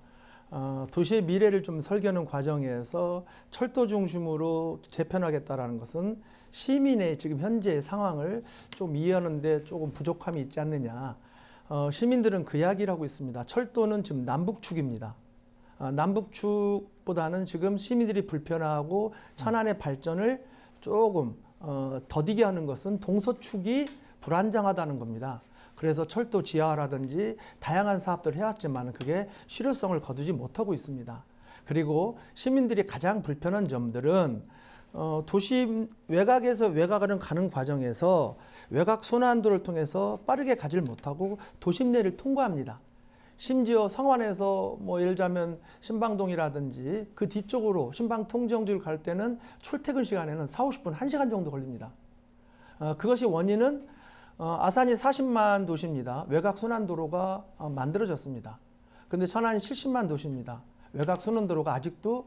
도시의 미래를 좀 설계하는 과정에서 철도 중심으로 재편하겠다라는 것은 시민의 지금 현재 상황을 좀 이해하는데 조금 부족함이 있지 않느냐. 시민들은 그 이야기를 하고 있습니다. 철도는 지금 남북축입니다. 남북축보다는 지금 시민들이 불편하고 천안의 발전을 조금 더디게 하는 것은 동서축이 불안정하다는 겁니다. 그래서 철도 지하화라든지 다양한 사업들을 해왔지만 그게 실효성을 거두지 못하고 있습니다. 그리고 시민들이 가장 불편한 점들은 도시 외곽에서 외곽을 가는 과정에서 외곽 순환도를 통해서 빠르게 가지를 못하고 도심 내를 통과합니다. 심지어 성완에서 뭐 예를 들자면 신방동이라든지 그 뒤쪽으로 신방 통정지를 갈 때는 출퇴근 시간에는 40, 50분, 1시간 정도 걸립니다. 그것이 원인은 아산이 40만 도시입니다. 외곽 순환도로가 만들어졌습니다. 그런데 천안이 70만 도시입니다. 외곽 순환도로가 아직도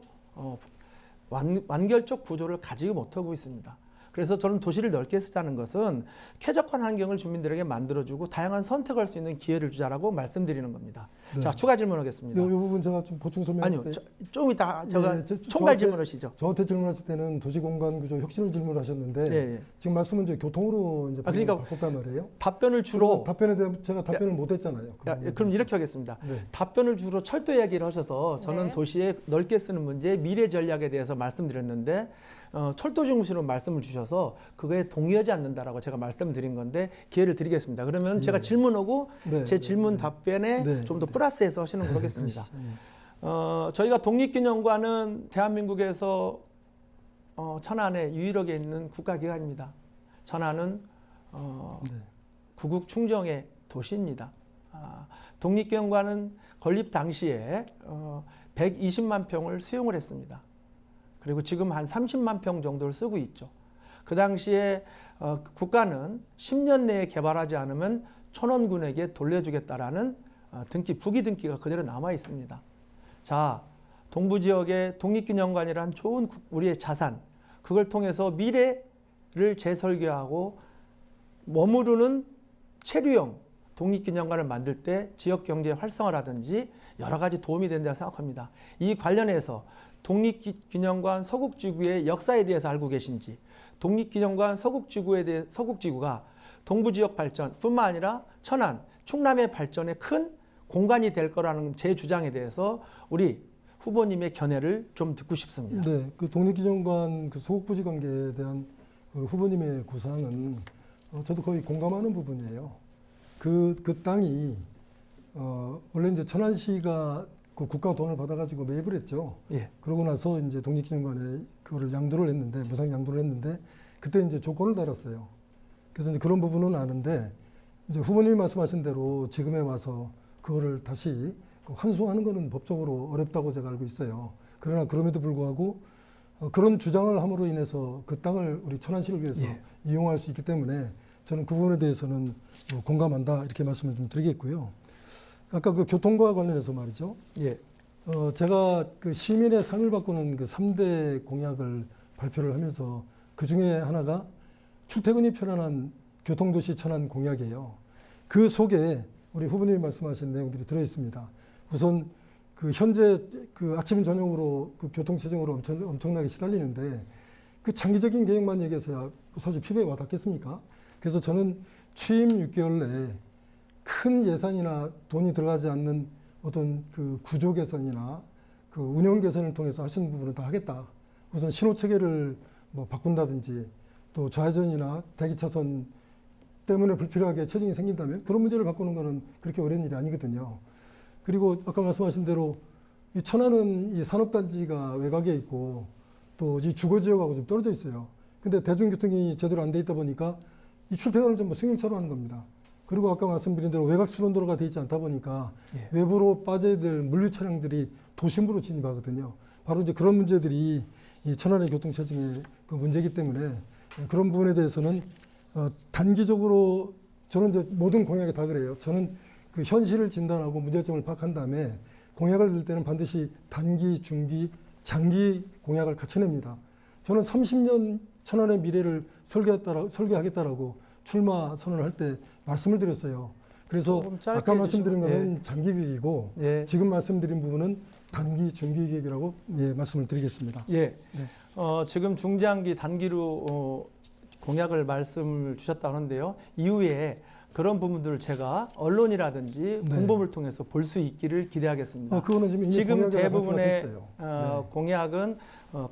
완결적 구조를 가지고 못하고 있습니다. 그래서 저는 도시를 넓게 쓰자는 것은 쾌적한 환경을 주민들에게 만들어주고 다양한 선택할 수 있는 기회를 주자라고 말씀드리는 겁니다. 네. 자, 추가 질문하겠습니다. 이 부분 제가 좀 보충 설명할게요. 아니요, 좀 이따 제가 예, 총괄 질문하시죠. 저한테 질문하실 때는 도시공간구조 혁신을 질문하셨는데 예, 예. 지금 말씀은 이제 교통으로 이제 그러니까 바꿨단 말이에요. 답변을 주로 답변에 대한 제가 답변을 못했잖아요. 그럼 이렇게 하겠습니다. 네. 답변을 주로 철도 이야기를 하셔서 저는 네. 도시에 넓게 쓰는 문제, 미래 전략에 대해서 말씀드렸는데 철도 중심으로 말씀을 주셔서 그거에 동의하지 않는다라고 제가 말씀드린 건데 기회를 드리겠습니다. 그러면 제가 질문하고 네, 제 네, 질문 네. 답변에 네, 좀 더 네. 플러스해서 하시는 걸로 하겠습니다. 네. 저희가 독립기념관은 대한민국에서 천안에 유일하게 있는 국가기관입니다. 천안은 네. 구국 충정의 도시입니다. 독립기념관은 건립 당시에 120만 평을 수용을 했습니다. 그리고 지금 한 30만 평 정도를 쓰고 있죠. 그 당시에 국가는 10년 내에 개발하지 않으면 천원군에게 돌려주겠다라는 등기, 부기 등기가 그대로 남아 있습니다. 자, 동부 지역의 독립기념관이란 좋은 우리의 자산, 그걸 통해서 미래를 재설계하고 머무르는 체류형 독립기념관을 만들 때 지역 경제 활성화라든지 여러 가지 도움이 된다고 생각합니다. 이 관련해서 독립기념관 서국지구의 역사에 대해서 알고 계신지, 독립기념관 서국지구가 동부지역 발전뿐만 아니라 천안, 충남의 발전에 큰 공간이 될 거라는 제 주장에 대해서 우리 후보님의 견해를 좀 듣고 싶습니다. 네, 그 독립기념관 그 소국부지 관계에 대한 그 후보님의 구상은 저도 거의 공감하는 부분이에요. 그 땅이 원래 이제 천안시가 그 국가 돈을 받아가지고 매입을 했죠. 예. 그러고 나서 이제 독립기념관에 그거를 양도를 했는데 무상 양도를 했는데 그때 이제 조건을 달았어요. 그래서 이제 그런 부분은 아는데 이제 후보님이 말씀하신 대로 지금에 와서 그거를 다시 환수하는 것은 법적으로 어렵다고 제가 알고 있어요. 그러나 그럼에도 불구하고 그런 주장을 함으로 인해서 그 땅을 우리 천안시를 위해서 예. 이용할 수 있기 때문에 저는 그 부분에 대해서는 공감한다 이렇게 말씀을 좀 드리겠고요. 아까 그 교통과 관련해서 말이죠. 예. 제가 그 시민의 삶을 바꾸는 그 3대 공약을 발표를 하면서 그 중에 하나가 출퇴근이 편안한 교통도시 천안 공약이에요. 그 속에 우리 후보님이 말씀하신 내용들이 들어 있습니다. 우선 그 현재 그 아침 저녁으로 그 교통체증으로 엄청나게 시달리는데 그 장기적인 계획만 얘기해서야 사실 피부에 와 닿겠습니까? 그래서 저는 취임 6개월 내에 큰 예산이나 돈이 들어가지 않는 어떤 그 구조 개선이나 그 운영 개선을 통해서 할 수 있는 부분은 다 하겠다. 우선 신호 체계를 뭐 바꾼다든지 또 좌회전이나 대기차선 때문에 불필요하게 체증이 생긴다면 그런 문제를 바꾸는 거는 그렇게 어려운 일이 아니거든요. 그리고 아까 말씀하신 대로 이 천안은 이 산업단지가 외곽에 있고 또 이 주거지역하고 좀 떨어져 있어요. 근데 대중교통이 제대로 안 돼 있다 보니까 이 출퇴근을 전부 승용차로 하는 겁니다. 그리고 아까 말씀드린 대로 외곽 순환도로가 되어 있지 않다 보니까 예. 외부로 빠져야 될 물류 차량들이 도심부로 진입하거든요. 바로 이제 그런 문제들이 이 천안의 교통체증의 그 문제이기 때문에 그런 부분에 대해서는 단기적으로 저는 이제 모든 공약이 다 그래요. 저는 그 현실을 진단하고 문제점을 파악한 다음에 공약을 낼 때는 반드시 단기, 중기, 장기 공약을 같이 냅니다. 저는 30년 천안의 미래를 설계하겠다라고 출마 선언을 할 때 말씀을 드렸어요. 그래서 조금 짧게 아까 말씀드린 해주시면, 거는 장기 계획이고 예. 지금 말씀드린 부분은 단기, 중기 계획이라고 말씀을 드리겠습니다. 예. 네. 지금 중장기 단기로 공약을 말씀을 주셨다고 하는데요. 이후에 그런 부분들을 제가 언론이라든지 네. 공범을 통해서 볼 수 있기를 기대하겠습니다. 그거는 지금 이미 지금 공약이 대부분의 발표가 됐어요. 공약은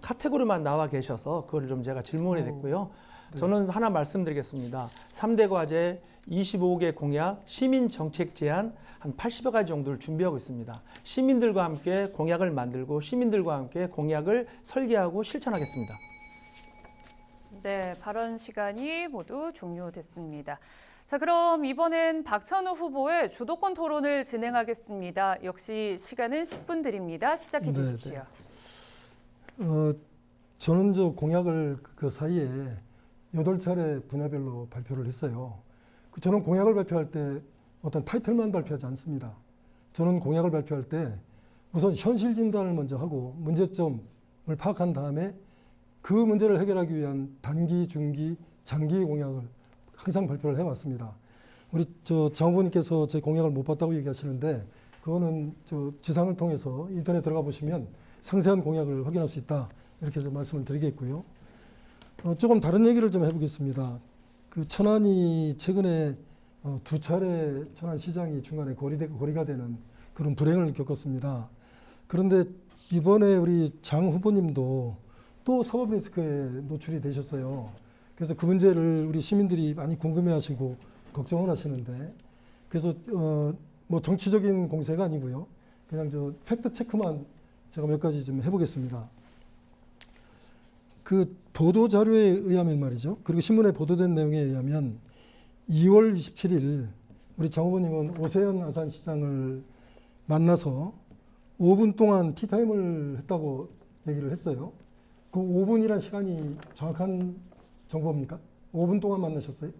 카테고리만 나와 계셔서 그걸 좀 제가 질문이 됐고요. 네. 저는 하나 말씀드리겠습니다. 3대 과제 25개 공약, 시민 정책 제안 한 80여 가지 정도를 준비하고 있습니다. 시민들과 함께 공약을 만들고 시민들과 함께 공약을 설계하고 실천하겠습니다. 네, 발언 시간이 모두 종료됐습니다. 자, 그럼 이번엔 박찬호 후보의 주도권 토론을 진행하겠습니다. 역시 시간은 10분 드립니다. 시작해 주십시오. 저는 저 공약을 그 사이에 8차례 분야별로 발표를 했어요. 저는 공약을 발표할 때 어떤 타이틀만 발표하지 않습니다. 저는 공약을 발표할 때 우선 현실 진단을 먼저 하고 문제점을 파악한 다음에 그 문제를 해결하기 위한 단기, 중기, 장기 공약을 항상 발표를 해왔습니다. 우리 장 후보님께서 제 공약을 못 봤다고 얘기하시는데 그거는 지상을 통해서 인터넷 들어가 보시면 상세한 공약을 확인할 수 있다 이렇게 해서 말씀을 드리겠고요. 조금 다른 얘기를 좀 해보겠습니다. 그 천안이 최근에 2차례 천안시장이 중간에 거리가 되는 그런 불행을 겪었습니다. 그런데 이번에 우리 장 후보님도 또 사법 리스크에 노출이 되셨어요. 그래서 그 문제를 우리 시민들이 많이 궁금해하시고 걱정을 하시는데 그래서 뭐 정치적인 공세가 아니고요. 그냥 팩트 체크만 제가 몇 가지 좀 해보겠습니다. 그 보도 자료에 의하면 말이죠. 그리고 신문에 보도된 내용에 의하면 2월 27일 우리 장 후보님은 오세훈 아산시장을 만나서 5분 동안 티타임을 했다고 얘기를 했어요. 그 5분이란 시간이 정확한 정보입니까? 5분 동안 만나셨어요?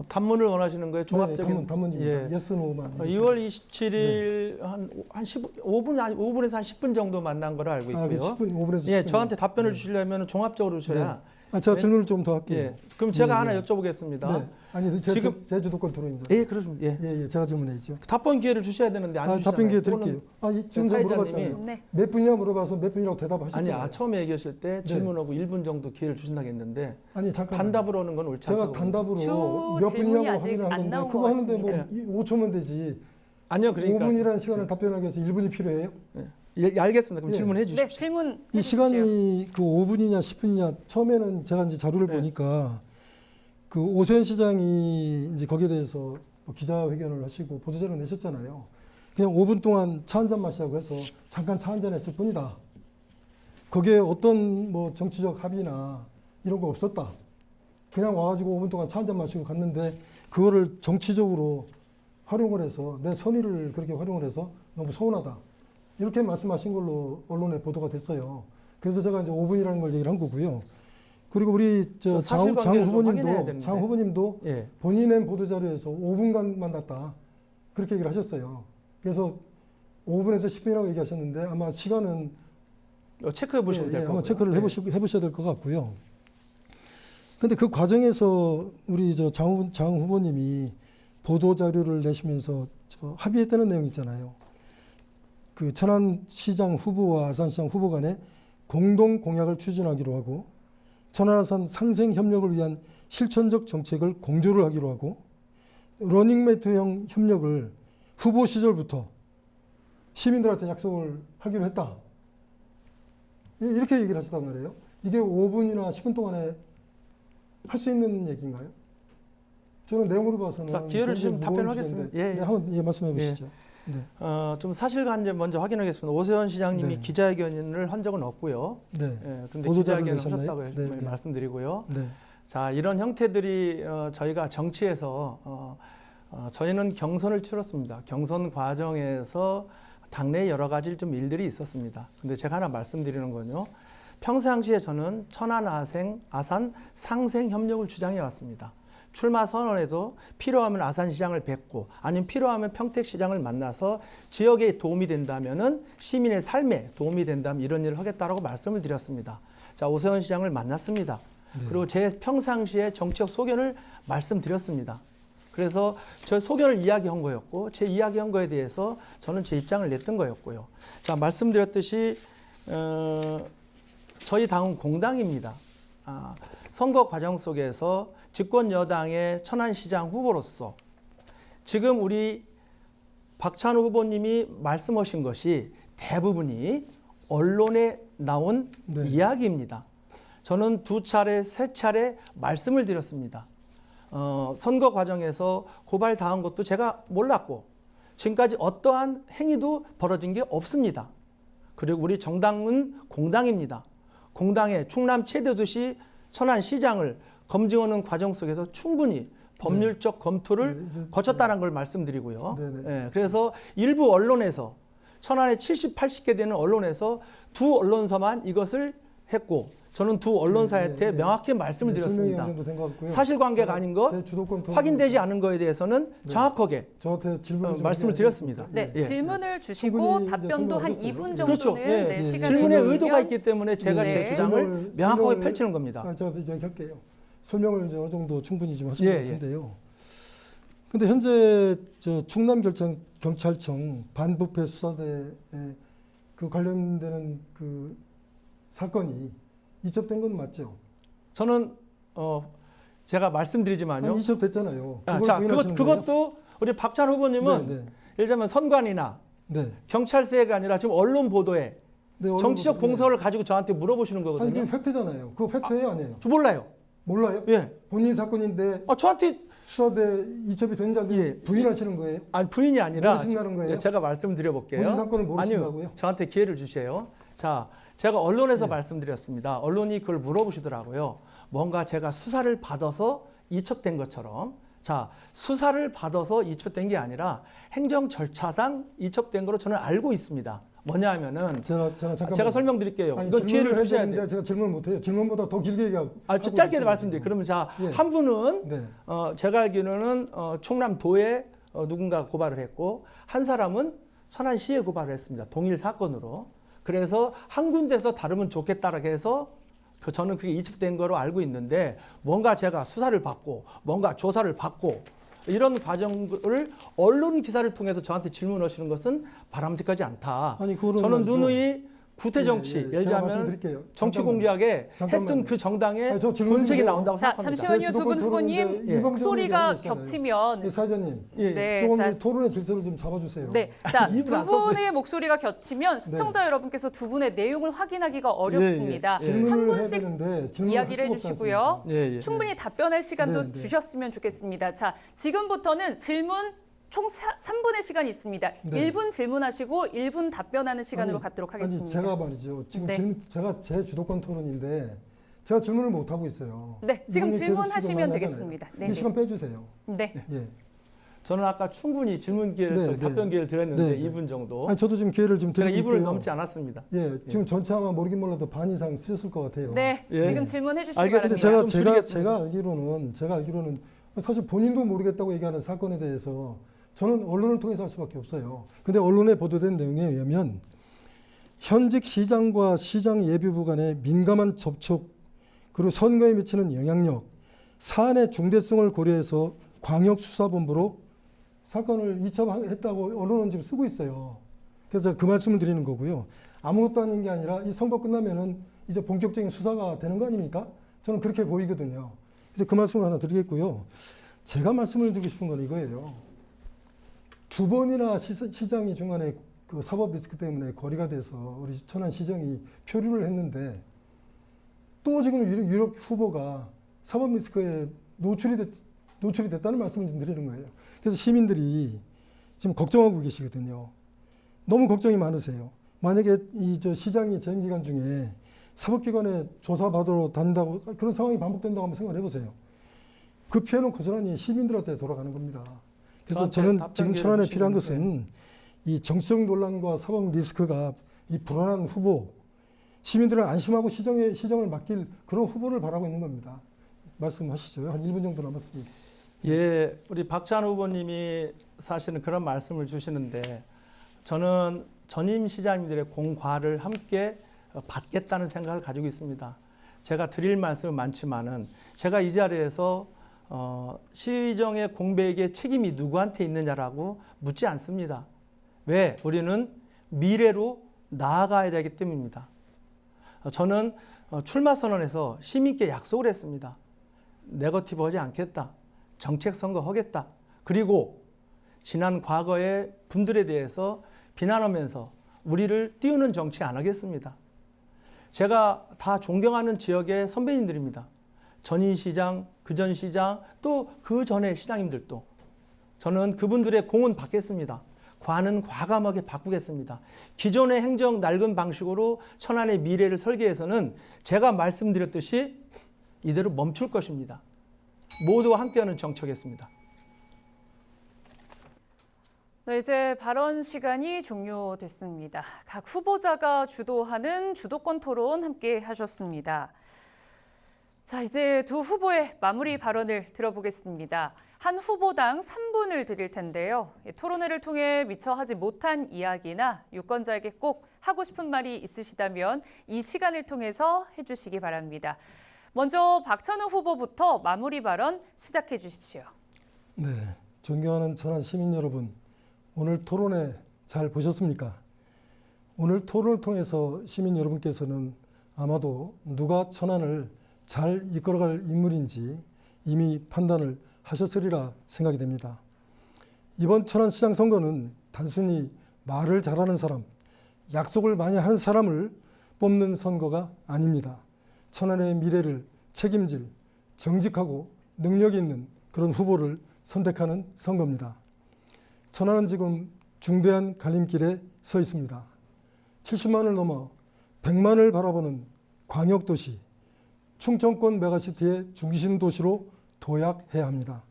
단문을 원하시는 거예요? 종합적인 네, 단문입니다. 예스, 노만. 2월 27일 한 5분에서 한 10분 정도 만난 걸로 알고 있고요. 10분, 5분에서 10분. 예, 저한테 답변을 주시려면 종합적으로 주셔야. 제가 질문을 좀 더 할게요. 예. 그럼 제가 네, 하나 네. 여쭤보겠습니다. 네. 아니, 지금 제 주도권 토론이죠. 예, 그렇습니다. 예. 제가 질문해야죠. 답변 기회를 주셔야 되는데 안 주시잖아요. 답변 기회 드릴게요. 지금 저 사회자님이- 물어봤잖아요. 네. 몇 분이나 물어봐서 몇 분이라고 대답하셨잖아요. 아니야, 처음에 얘기하실 때 네. 질문하고 1분 정도 기회를 주신다고 했는데 아니, 잠깐만. 단답으로 하는 건 옳지 제가 않다고. 단답으로 주 몇 질문이 분이냐고 아직 확인을 한 안 건데 나온 그거 것 하는데 뭐 같습니다. 5초면 되지. 아니요, 그러니까 5분이라는 시간을 답변하기 위해서 1분이 필요해요? 예, 알겠습니다. 그럼 예. 질문해 주십시오. 네, 질문 이 해주십시오. 시간이 그 5분이냐 10분이냐 처음에는 제가 이제 자료를 네. 보니까 그 오세훈 시장이 이제 거기에 대해서 뭐 기자회견을 하시고 보도자료 내셨잖아요. 그냥 5분 동안 차 한잔 마시자고 해서 잠깐 차 한잔 했을 뿐이다. 거기에 어떤 뭐 정치적 합의나 이런 거 없었다. 그냥 와가지고 5분 동안 차 한잔 마시고 갔는데 그거를 정치적으로 활용을 해서 내 선의를 그렇게 활용을 해서 너무 서운하다. 이렇게 말씀하신 걸로 언론에 보도가 됐어요. 그래서 제가 이제 5분이라는 걸 얘기를 한 거고요. 그리고 우리 저 사실관계를 장 좀 확인해야 후보님도 되는데. 장 후보님도 예. 본인의 보도자료에서 5분간 만났다 그렇게 얘기를 하셨어요. 그래서 5분에서 10분이라고 얘기하셨는데 아마 시간은 체크해 보시면 될 거고요. 아마 체크를 해보셔야 될 것 같고요. 근데 그 과정에서 우리 장 후보님이 보도자료를 내시면서 합의했다는 내용 있잖아요. 그 천안시장 후보와 아산시장 후보 간에 공동 공약을 추진하기로 하고 천안아산 상생 협력을 위한 실천적 정책을 공조를 하기로 하고 러닝메이트형 협력을 후보 시절부터 시민들한테 약속을 하기로 했다. 이렇게 얘기를 하셨단 말이에요. 이게 5분이나 10분 동안에 할 수 있는 얘기인가요? 저는 내용으로 봐서는 자, 기회를 주시면 굉장히 무거운 답변하겠습니다. 주제인데. 네, 한번 말씀해 보시죠. 네. 좀 사실관계 먼저 확인하겠습니다. 오세훈 시장님이 네. 기자회견을 한 적은 없고요. 네. 예, 근데 보도자료를 기자회견을 내셨나요? 하셨다고 네, 네. 말씀드리고요. 네. 자, 이런 형태들이 저희가 정치에서 저희는 경선을 치렀습니다. 경선 과정에서 당내 여러 가지 좀 일들이 있었습니다. 근데 제가 하나 말씀드리는 건요. 평상시에 저는 천안 아산 상생 협력을 주장해 왔습니다. 출마 선언에도 필요하면 아산시장을 뵙고 아니면 필요하면 평택시장을 만나서 지역에 도움이 된다면은 시민의 삶에 도움이 된다면 이런 일을 하겠다라고 말씀을 드렸습니다. 자, 오세훈 시장을 만났습니다. 네. 그리고 제 평상시에 정치적 소견을 말씀드렸습니다. 그래서 저 소견을 이야기한 거였고 제 이야기한 거에 대해서 저는 제 입장을 냈던 거였고요. 자, 말씀드렸듯이 저희 당은 공당입니다. 선거 과정 속에서 집권 여당의 천안시장 후보로서 지금 우리 박찬호 후보님이 말씀하신 것이 대부분이 언론에 나온 네. 이야기입니다. 저는 2차례, 3차례 말씀을 드렸습니다. 선거 과정에서 고발당한 것도 제가 몰랐고 지금까지 어떠한 행위도 벌어진 게 없습니다. 그리고 우리 정당은 공당입니다. 공당의 충남 최대 도시 천안시장을 검증하는 과정 속에서 충분히 법률적 검토를 거쳤다는 걸 말씀드리고요. 예, 그래서 일부 언론에서 천안에 70, 80개 되는 언론에서 두 언론사만 이것을 했고 저는 두 언론사한테 명확히 말씀을 드렸습니다. 사실관계가 아닌 것, 확인되지 않은 거에 대해서는 정확하게 저한테 질문을 말씀을 드렸습니다. 네, 예. 질문을 주시고 충분히 답변도 한 설명하셨어요. 2분 정도는 그렇죠. 예. 네, 시간을 질문에 주시면 의도가 있기 때문에 제가 네. 제 주장을 명확하게 펼치는 겁니다. 제가 이제 할게요. 설명을 이제 어느 정도 충분히 좀 하신 것 예, 같은데요. 근데 현재 충남 경찰청 반부패 수사대에 그 관련되는 그 사건이 이첩된 건 맞죠? 저는 제가 말씀드리지만요. 아니, 이첩됐잖아요. 자, 그것도 우리 박찬호 후보님은 네, 예를 들면 선관이나 네. 경찰서가 아니라 지금 언론 보도에 네, 정치적 언론 보도, 공서를 가지고 저한테 물어보시는 아니, 거거든요. 그게 팩트잖아요. 그거 팩트예요, 아니에요? 저 몰라요. 몰라요? 예. 본인 사건인데 저한테 수사대 이첩이 된지 안 예. 부인하시는 거예요? 아니 부인이 아니라 모르신다는 거예요? 제가 말씀드려볼게요. 본인 사건을 모르신다고요? 아니요, 저한테 기회를 주세요. 자, 제가 언론에서 말씀드렸습니다. 언론이 그걸 물어보시더라고요. 뭔가 제가 수사를 받아서 이첩된 것처럼. 자, 수사를 받아서 이첩된 게 아니라 행정 절차상 이첩된 거로 저는 알고 있습니다. 뭐냐 하면은 제가 설명드릴게요. 아니, 이거 기회를 주셔야 돼요. 제가 질문을 못 해요. 질문보다 더 길게 얘기하고. 짧게 말씀드릴게요. 그러면 자, 예. 한 분은 네. 제가 알기로는 충남도에 누군가 고발을 했고 한 사람은 천안시에 고발을 했습니다. 동일 사건으로. 그래서 한 군데서 다루면 좋겠다라고 해서 저는 그게 이첩된 거로 알고 있는데 뭔가 제가 수사를 받고 뭔가 조사를 받고 이런 과정을 언론 기사를 통해서 저한테 질문하시는 것은 바람직하지 않다. 아니, 그거는 저는 말이죠. 누누이 구태정치, 예를 제가 들면 말씀드릴게요. 정치 공작에 잠깐만요. 했던 그 정당의 아니, 저 질문 본색이 좀 나온다고 자, 생각합니다. 잠시만요. 두 분 후보님 예. 목소리가 일방적으로 겹치면 사장님, 예. 네, 조금 자, 토론의 질서를 좀 잡아주세요. 네, 자, 입을 두 안 썼어요. 분의 목소리가 겹치면 시청자 여러분께서 두 분의 내용을 확인하기가 어렵습니다. 질문을 한 해야 분씩 되는데 질문을 이야기를 할 수가 해주시고요. 없지 않습니까? 예, 예. 충분히 답변할 시간도 네, 네. 주셨으면 좋겠습니다. 자, 지금부터는 질문 총 3분의 시간이 있습니다. 네. 1분 질문하시고 1분 답변하는 시간으로 아니, 갖도록 아니, 하겠습니다. 제가 말이죠. 지금 네. 제가 제 주도권 토론인데 제가 질문을 못 하고 있어요. 네, 지금 이분이 계속 질문하시면 질문을 되겠습니다. 하잖아요. 네, 이 네. 시간 빼주세요. 네. 예. 저는 아까 충분히 질문 기회를, 네, 네. 답변 기회를 드렸는데 네, 네. 2분 정도. 아니, 저도 지금 기회를 좀 제가 드리고 2분을 있고요. 넘지 않았습니다. 예, 지금 전체 아마 모르긴 몰라도 반 이상 쓰셨을 것 같아요. 네, 예. 지금 질문해 주시기 알겠습니다. 바랍니다. 좀 줄이겠습니다. 제가 알기로는 사실 본인도 모르겠다고 얘기하는 사건에 대해서 저는 언론을 통해서 알 수밖에 없어요. 근데 언론에 보도된 내용에 의하면 현직 시장과 시장 예비부 간의 민감한 접촉, 그리고 선거에 미치는 영향력, 사안의 중대성을 고려해서 광역수사본부로 사건을 이첩했다고 언론은 지금 쓰고 있어요. 그래서 그 말씀을 드리는 거고요. 아무것도 아닌 게 아니라 이 선거 끝나면은 이제 본격적인 수사가 되는 거 아닙니까? 저는 그렇게 보이거든요. 그래서 그 말씀을 하나 드리겠고요. 제가 말씀을 드리고 싶은 건 이거예요. 두 번이나 시장이 중간에 그 사법 리스크 때문에 거리가 돼서 우리 천안시장이 표류를 했는데 또 지금 유력 후보가 사법 리스크에 노출이 됐다는 말씀을 좀 드리는 거예요. 그래서 시민들이 지금 걱정하고 계시거든요. 너무 걱정이 많으세요. 만약에 저 시장이 재임 기간 중에 사법기관에 조사받으러 다닌다고 그런 상황이 반복된다고 한번 생각을 해보세요. 그 피해는 고스란히 시민들한테 돌아가는 겁니다. 그래서 저는 지금 천안에 필요한 것은 이 정치적 논란과 사법 리스크가 이 불안한 후보, 시민들을 안심하고 시정을 맡길 그런 후보를 바라고 있는 겁니다. 말씀하시죠. 한 1분 정도 남았습니다. 예, 우리 박찬 후보님이 사실은 그런 말씀을 주시는데 저는 전임 시장님들의 공과를 함께 받겠다는 생각을 가지고 있습니다. 제가 드릴 말씀은 많지만은 제가 이 자리에서 시정의 공백의 책임이 누구한테 있느냐라고 묻지 않습니다. 왜? 우리는 미래로 나아가야 되기 때문입니다. 저는 출마 선언에서 시민께 약속을 했습니다. 네거티브 하지 않겠다. 정책 선거 하겠다. 그리고 지난 과거의 분들에 대해서 비난하면서 우리를 띄우는 정치 안 하겠습니다. 제가 다 존경하는 지역의 선배님들입니다. 전임 시장, 그전 시장, 또 그 전에 시장님들도. 저는 그분들의 공은 받겠습니다. 과는 과감하게 바꾸겠습니다. 기존의 행정 낡은 방식으로 천안의 미래를 설계해서는 제가 말씀드렸듯이 이대로 멈출 것입니다. 모두와 함께하는 정책이었습니다. 네, 이제 발언 시간이 종료됐습니다. 각 후보자가 주도하는 주도권 토론 함께 하셨습니다. 자, 이제 두 후보의 마무리 발언을 들어보겠습니다. 한 후보당 3분을 드릴 텐데요. 토론회를 통해 미처 하지 못한 이야기나 유권자에게 꼭 하고 싶은 말이 있으시다면 이 시간을 통해서 해주시기 바랍니다. 먼저 박찬호 후보부터 마무리 발언 시작해 주십시오. 네, 존경하는 천안 시민 여러분, 오늘 토론회 잘 보셨습니까? 오늘 토론을 통해서 시민 여러분께서는 아마도 누가 천안을 잘 이끌어갈 인물인지 이미 판단을 하셨으리라 생각이 됩니다. 이번 천안시장 선거는 단순히 말을 잘하는 사람, 약속을 많이 하는 사람을 뽑는 선거가 아닙니다. 천안의 미래를 책임질 정직하고 능력 있는 그런 후보를 선택하는 선거입니다. 천안은 지금 중대한 갈림길에 서 있습니다. 70만을 넘어 100만을 바라보는 광역도시, 충청권 메가시티의 중심 도시로 도약해야 합니다.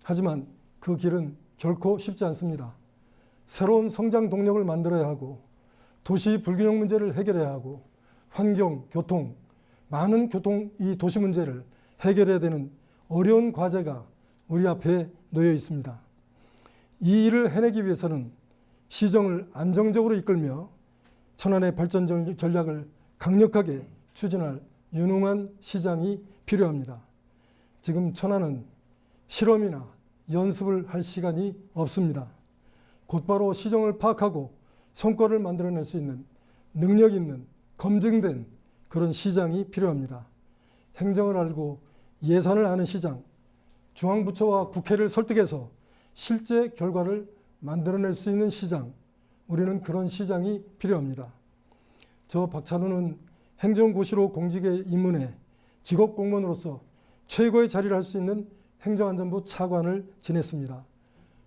하지만 그 길은 결코 쉽지 않습니다. 새로운 성장 동력을 만들어야 하고 도시 불균형 문제를 해결해야 하고 환경, 교통, 많은 이 도시 문제를 해결해야 되는 어려운 과제가 우리 앞에 놓여 있습니다. 이 일을 해내기 위해서는 시정을 안정적으로 이끌며 천안의 발전 전략을 강력하게 추진할 유능한 시장이 필요합니다. 지금 천안은 실험이나 연습을 할 시간이 없습니다. 곧바로 시정을 파악하고 성과를 만들어낼 수 있는 능력 있는 검증된 그런 시장이 필요합니다. 행정을 알고 예산을 아는 시장, 중앙부처와 국회를 설득해서 실제 결과를 만들어낼 수 있는 시장, 우리는 그런 시장이 필요합니다. 저 박찬호는 행정고시로 공직에 입문해 직업공무원으로서 최고의 자리를 할 수 있는 행정안전부 차관을 지냈습니다.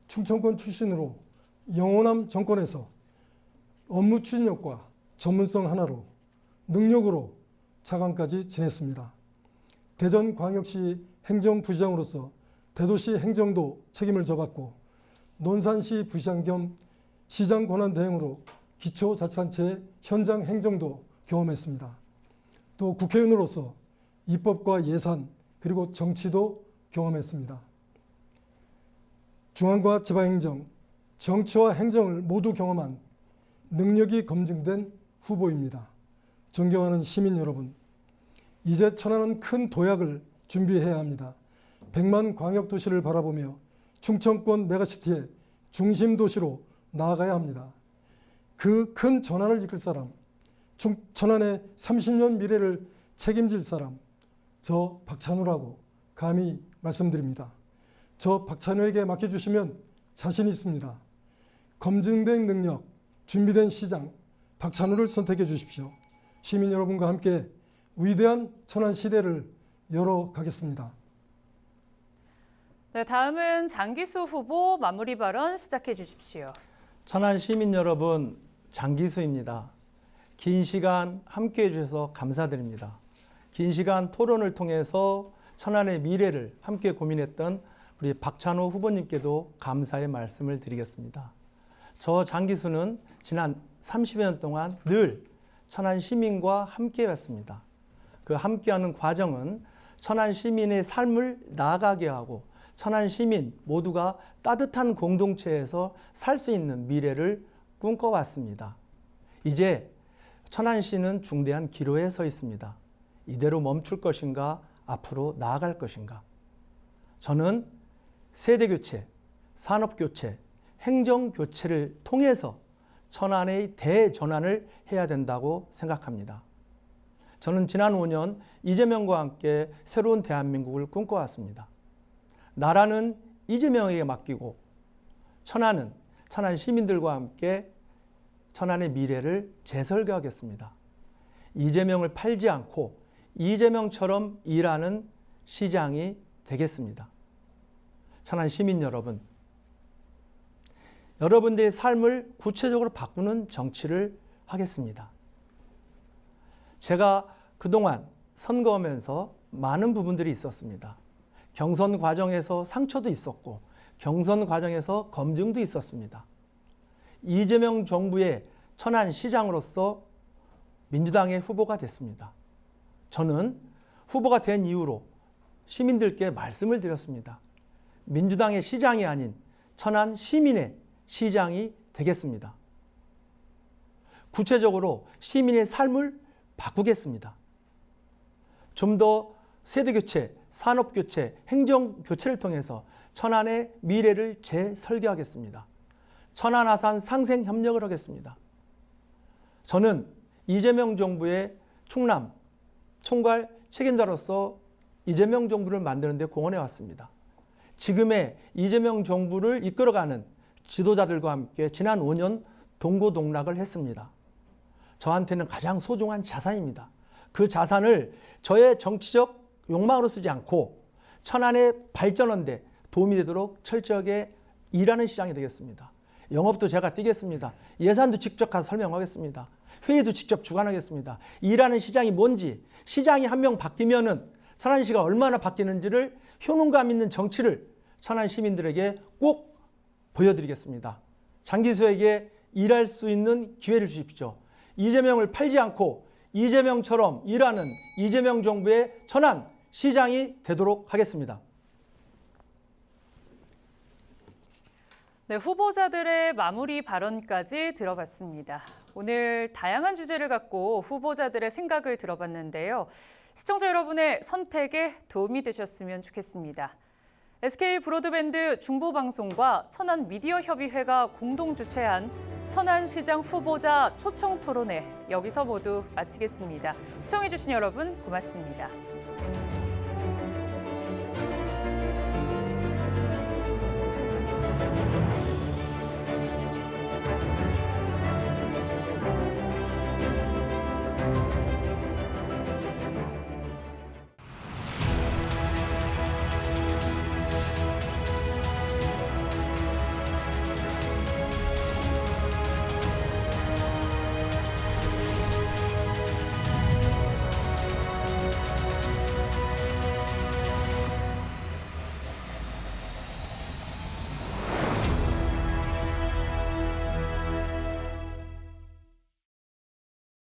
충청권 출신으로 영호남 정권에서 업무 추진력과 전문성 하나로 능력으로 차관까지 지냈습니다. 대전광역시 행정부시장으로서 대도시 행정도 책임을 져봤고 논산시 부시장 겸 시장 권한 대행으로 기초자치단체 현장 행정도 경험했습니다. 또 국회의원으로서 입법과 예산 그리고 정치도 경험했습니다. 중앙과 지방행정, 정치와 행정을 모두 경험한 능력이 검증된 후보입니다. 존경하는 시민 여러분, 이제 천안은 큰 도약을 준비해야 합니다. 100만 광역도시를 바라보며 충청권 메가시티의 중심 도시로 나아가야 합니다. 그 큰 전환을 이끌 사람, 천안의 30년 미래를 책임질 사람, 저 박찬호라고 감히 말씀드립니다. 저 박찬호에게 맡겨주시면 자신 있습니다. 검증된 능력, 준비된 시장, 박찬호를 선택해 주십시오. 시민 여러분과 함께 위대한 천안 시대를 열어가겠습니다. 네, 다음은 장기수 후보 마무리 발언 시작해 주십시오. 천안 시민 여러분, 장기수입니다. 긴 시간 함께해 주셔서 감사드립니다. 긴 시간 토론을 통해서 천안의 미래를 함께 고민했던 우리 박찬호 후보님께도 감사의 말씀을 드리겠습니다. 저 장기수는 지난 30여 년 동안 늘 천안 시민과 함께 왔습니다. 그 함께하는 과정은 천안 시민의 삶을 나아가게 하고 천안 시민 모두가 따뜻한 공동체에서 살 수 있는 미래를 꿈꿔왔습니다. 이제 천안시는 중대한 기로에 서 있습니다. 이대로 멈출 것인가, 앞으로 나아갈 것인가. 저는 세대교체, 산업교체, 행정교체를 통해서 천안의 대전환을 해야 된다고 생각합니다. 저는 지난 5년 이재명과 함께 새로운 대한민국을 꿈꿔왔습니다. 나라는 이재명에게 맡기고 천안은 천안 시민들과 함께 천안의 미래를 재설계하겠습니다. 이재명을 팔지 않고 이재명처럼 일하는 시장이 되겠습니다. 천안 시민 여러분, 여러분들의 삶을 구체적으로 바꾸는 정치를 하겠습니다. 제가 그동안 선거하면서 많은 부분들이 있었습니다. 경선 과정에서 상처도 있었고 경선 과정에서 검증도 있었습니다. 이재명 정부의 천안시장으로서 민주당의 후보가 됐습니다. 저는 후보가 된 이후로 시민들께 말씀을 드렸습니다. 민주당의 시장이 아닌 천안 시민의 시장이 되겠습니다. 구체적으로 시민의 삶을 바꾸겠습니다. 좀 더 세대교체, 산업교체, 행정교체를 통해서 천안의 미래를 재설계하겠습니다. 천안 아산 상생 협력을 하겠습니다. 저는 이재명 정부의 충남 총괄 책임자로서 이재명 정부를 만드는 데 공헌해 왔습니다. 지금의 이재명 정부를 이끌어가는 지도자들과 함께 지난 5년 동고동락을 했습니다. 저한테는 가장 소중한 자산입니다. 그 자산을 저의 정치적 욕망으로 쓰지 않고 천안의 발전하는 데 도움이 되도록 철저하게 일하는 시장이 되겠습니다. 영업도 제가 뛰겠습니다. 예산도 직접 가서 설명하겠습니다. 회의도 직접 주관하겠습니다. 일하는 시장이 뭔지, 시장이 한 명 바뀌면은 천안시가 얼마나 바뀌는지를 효능감 있는 정치를 천안 시민들에게 꼭 보여드리겠습니다. 장기수에게 일할 수 있는 기회를 주십시오. 이재명을 팔지 않고 이재명처럼 일하는 이재명 정부의 천안 시장이 되도록 하겠습니다. 네, 후보자들의 마무리 발언까지 들어봤습니다. 오늘 다양한 주제를 갖고 후보자들의 생각을 들어봤는데요. 시청자 여러분의 선택에 도움이 되셨으면 좋겠습니다. SK 브로드밴드 중부방송과 천안미디어협의회가 공동 주최한 천안시장 후보자 초청 토론회 여기서 모두 마치겠습니다. 시청해주신 여러분 고맙습니다.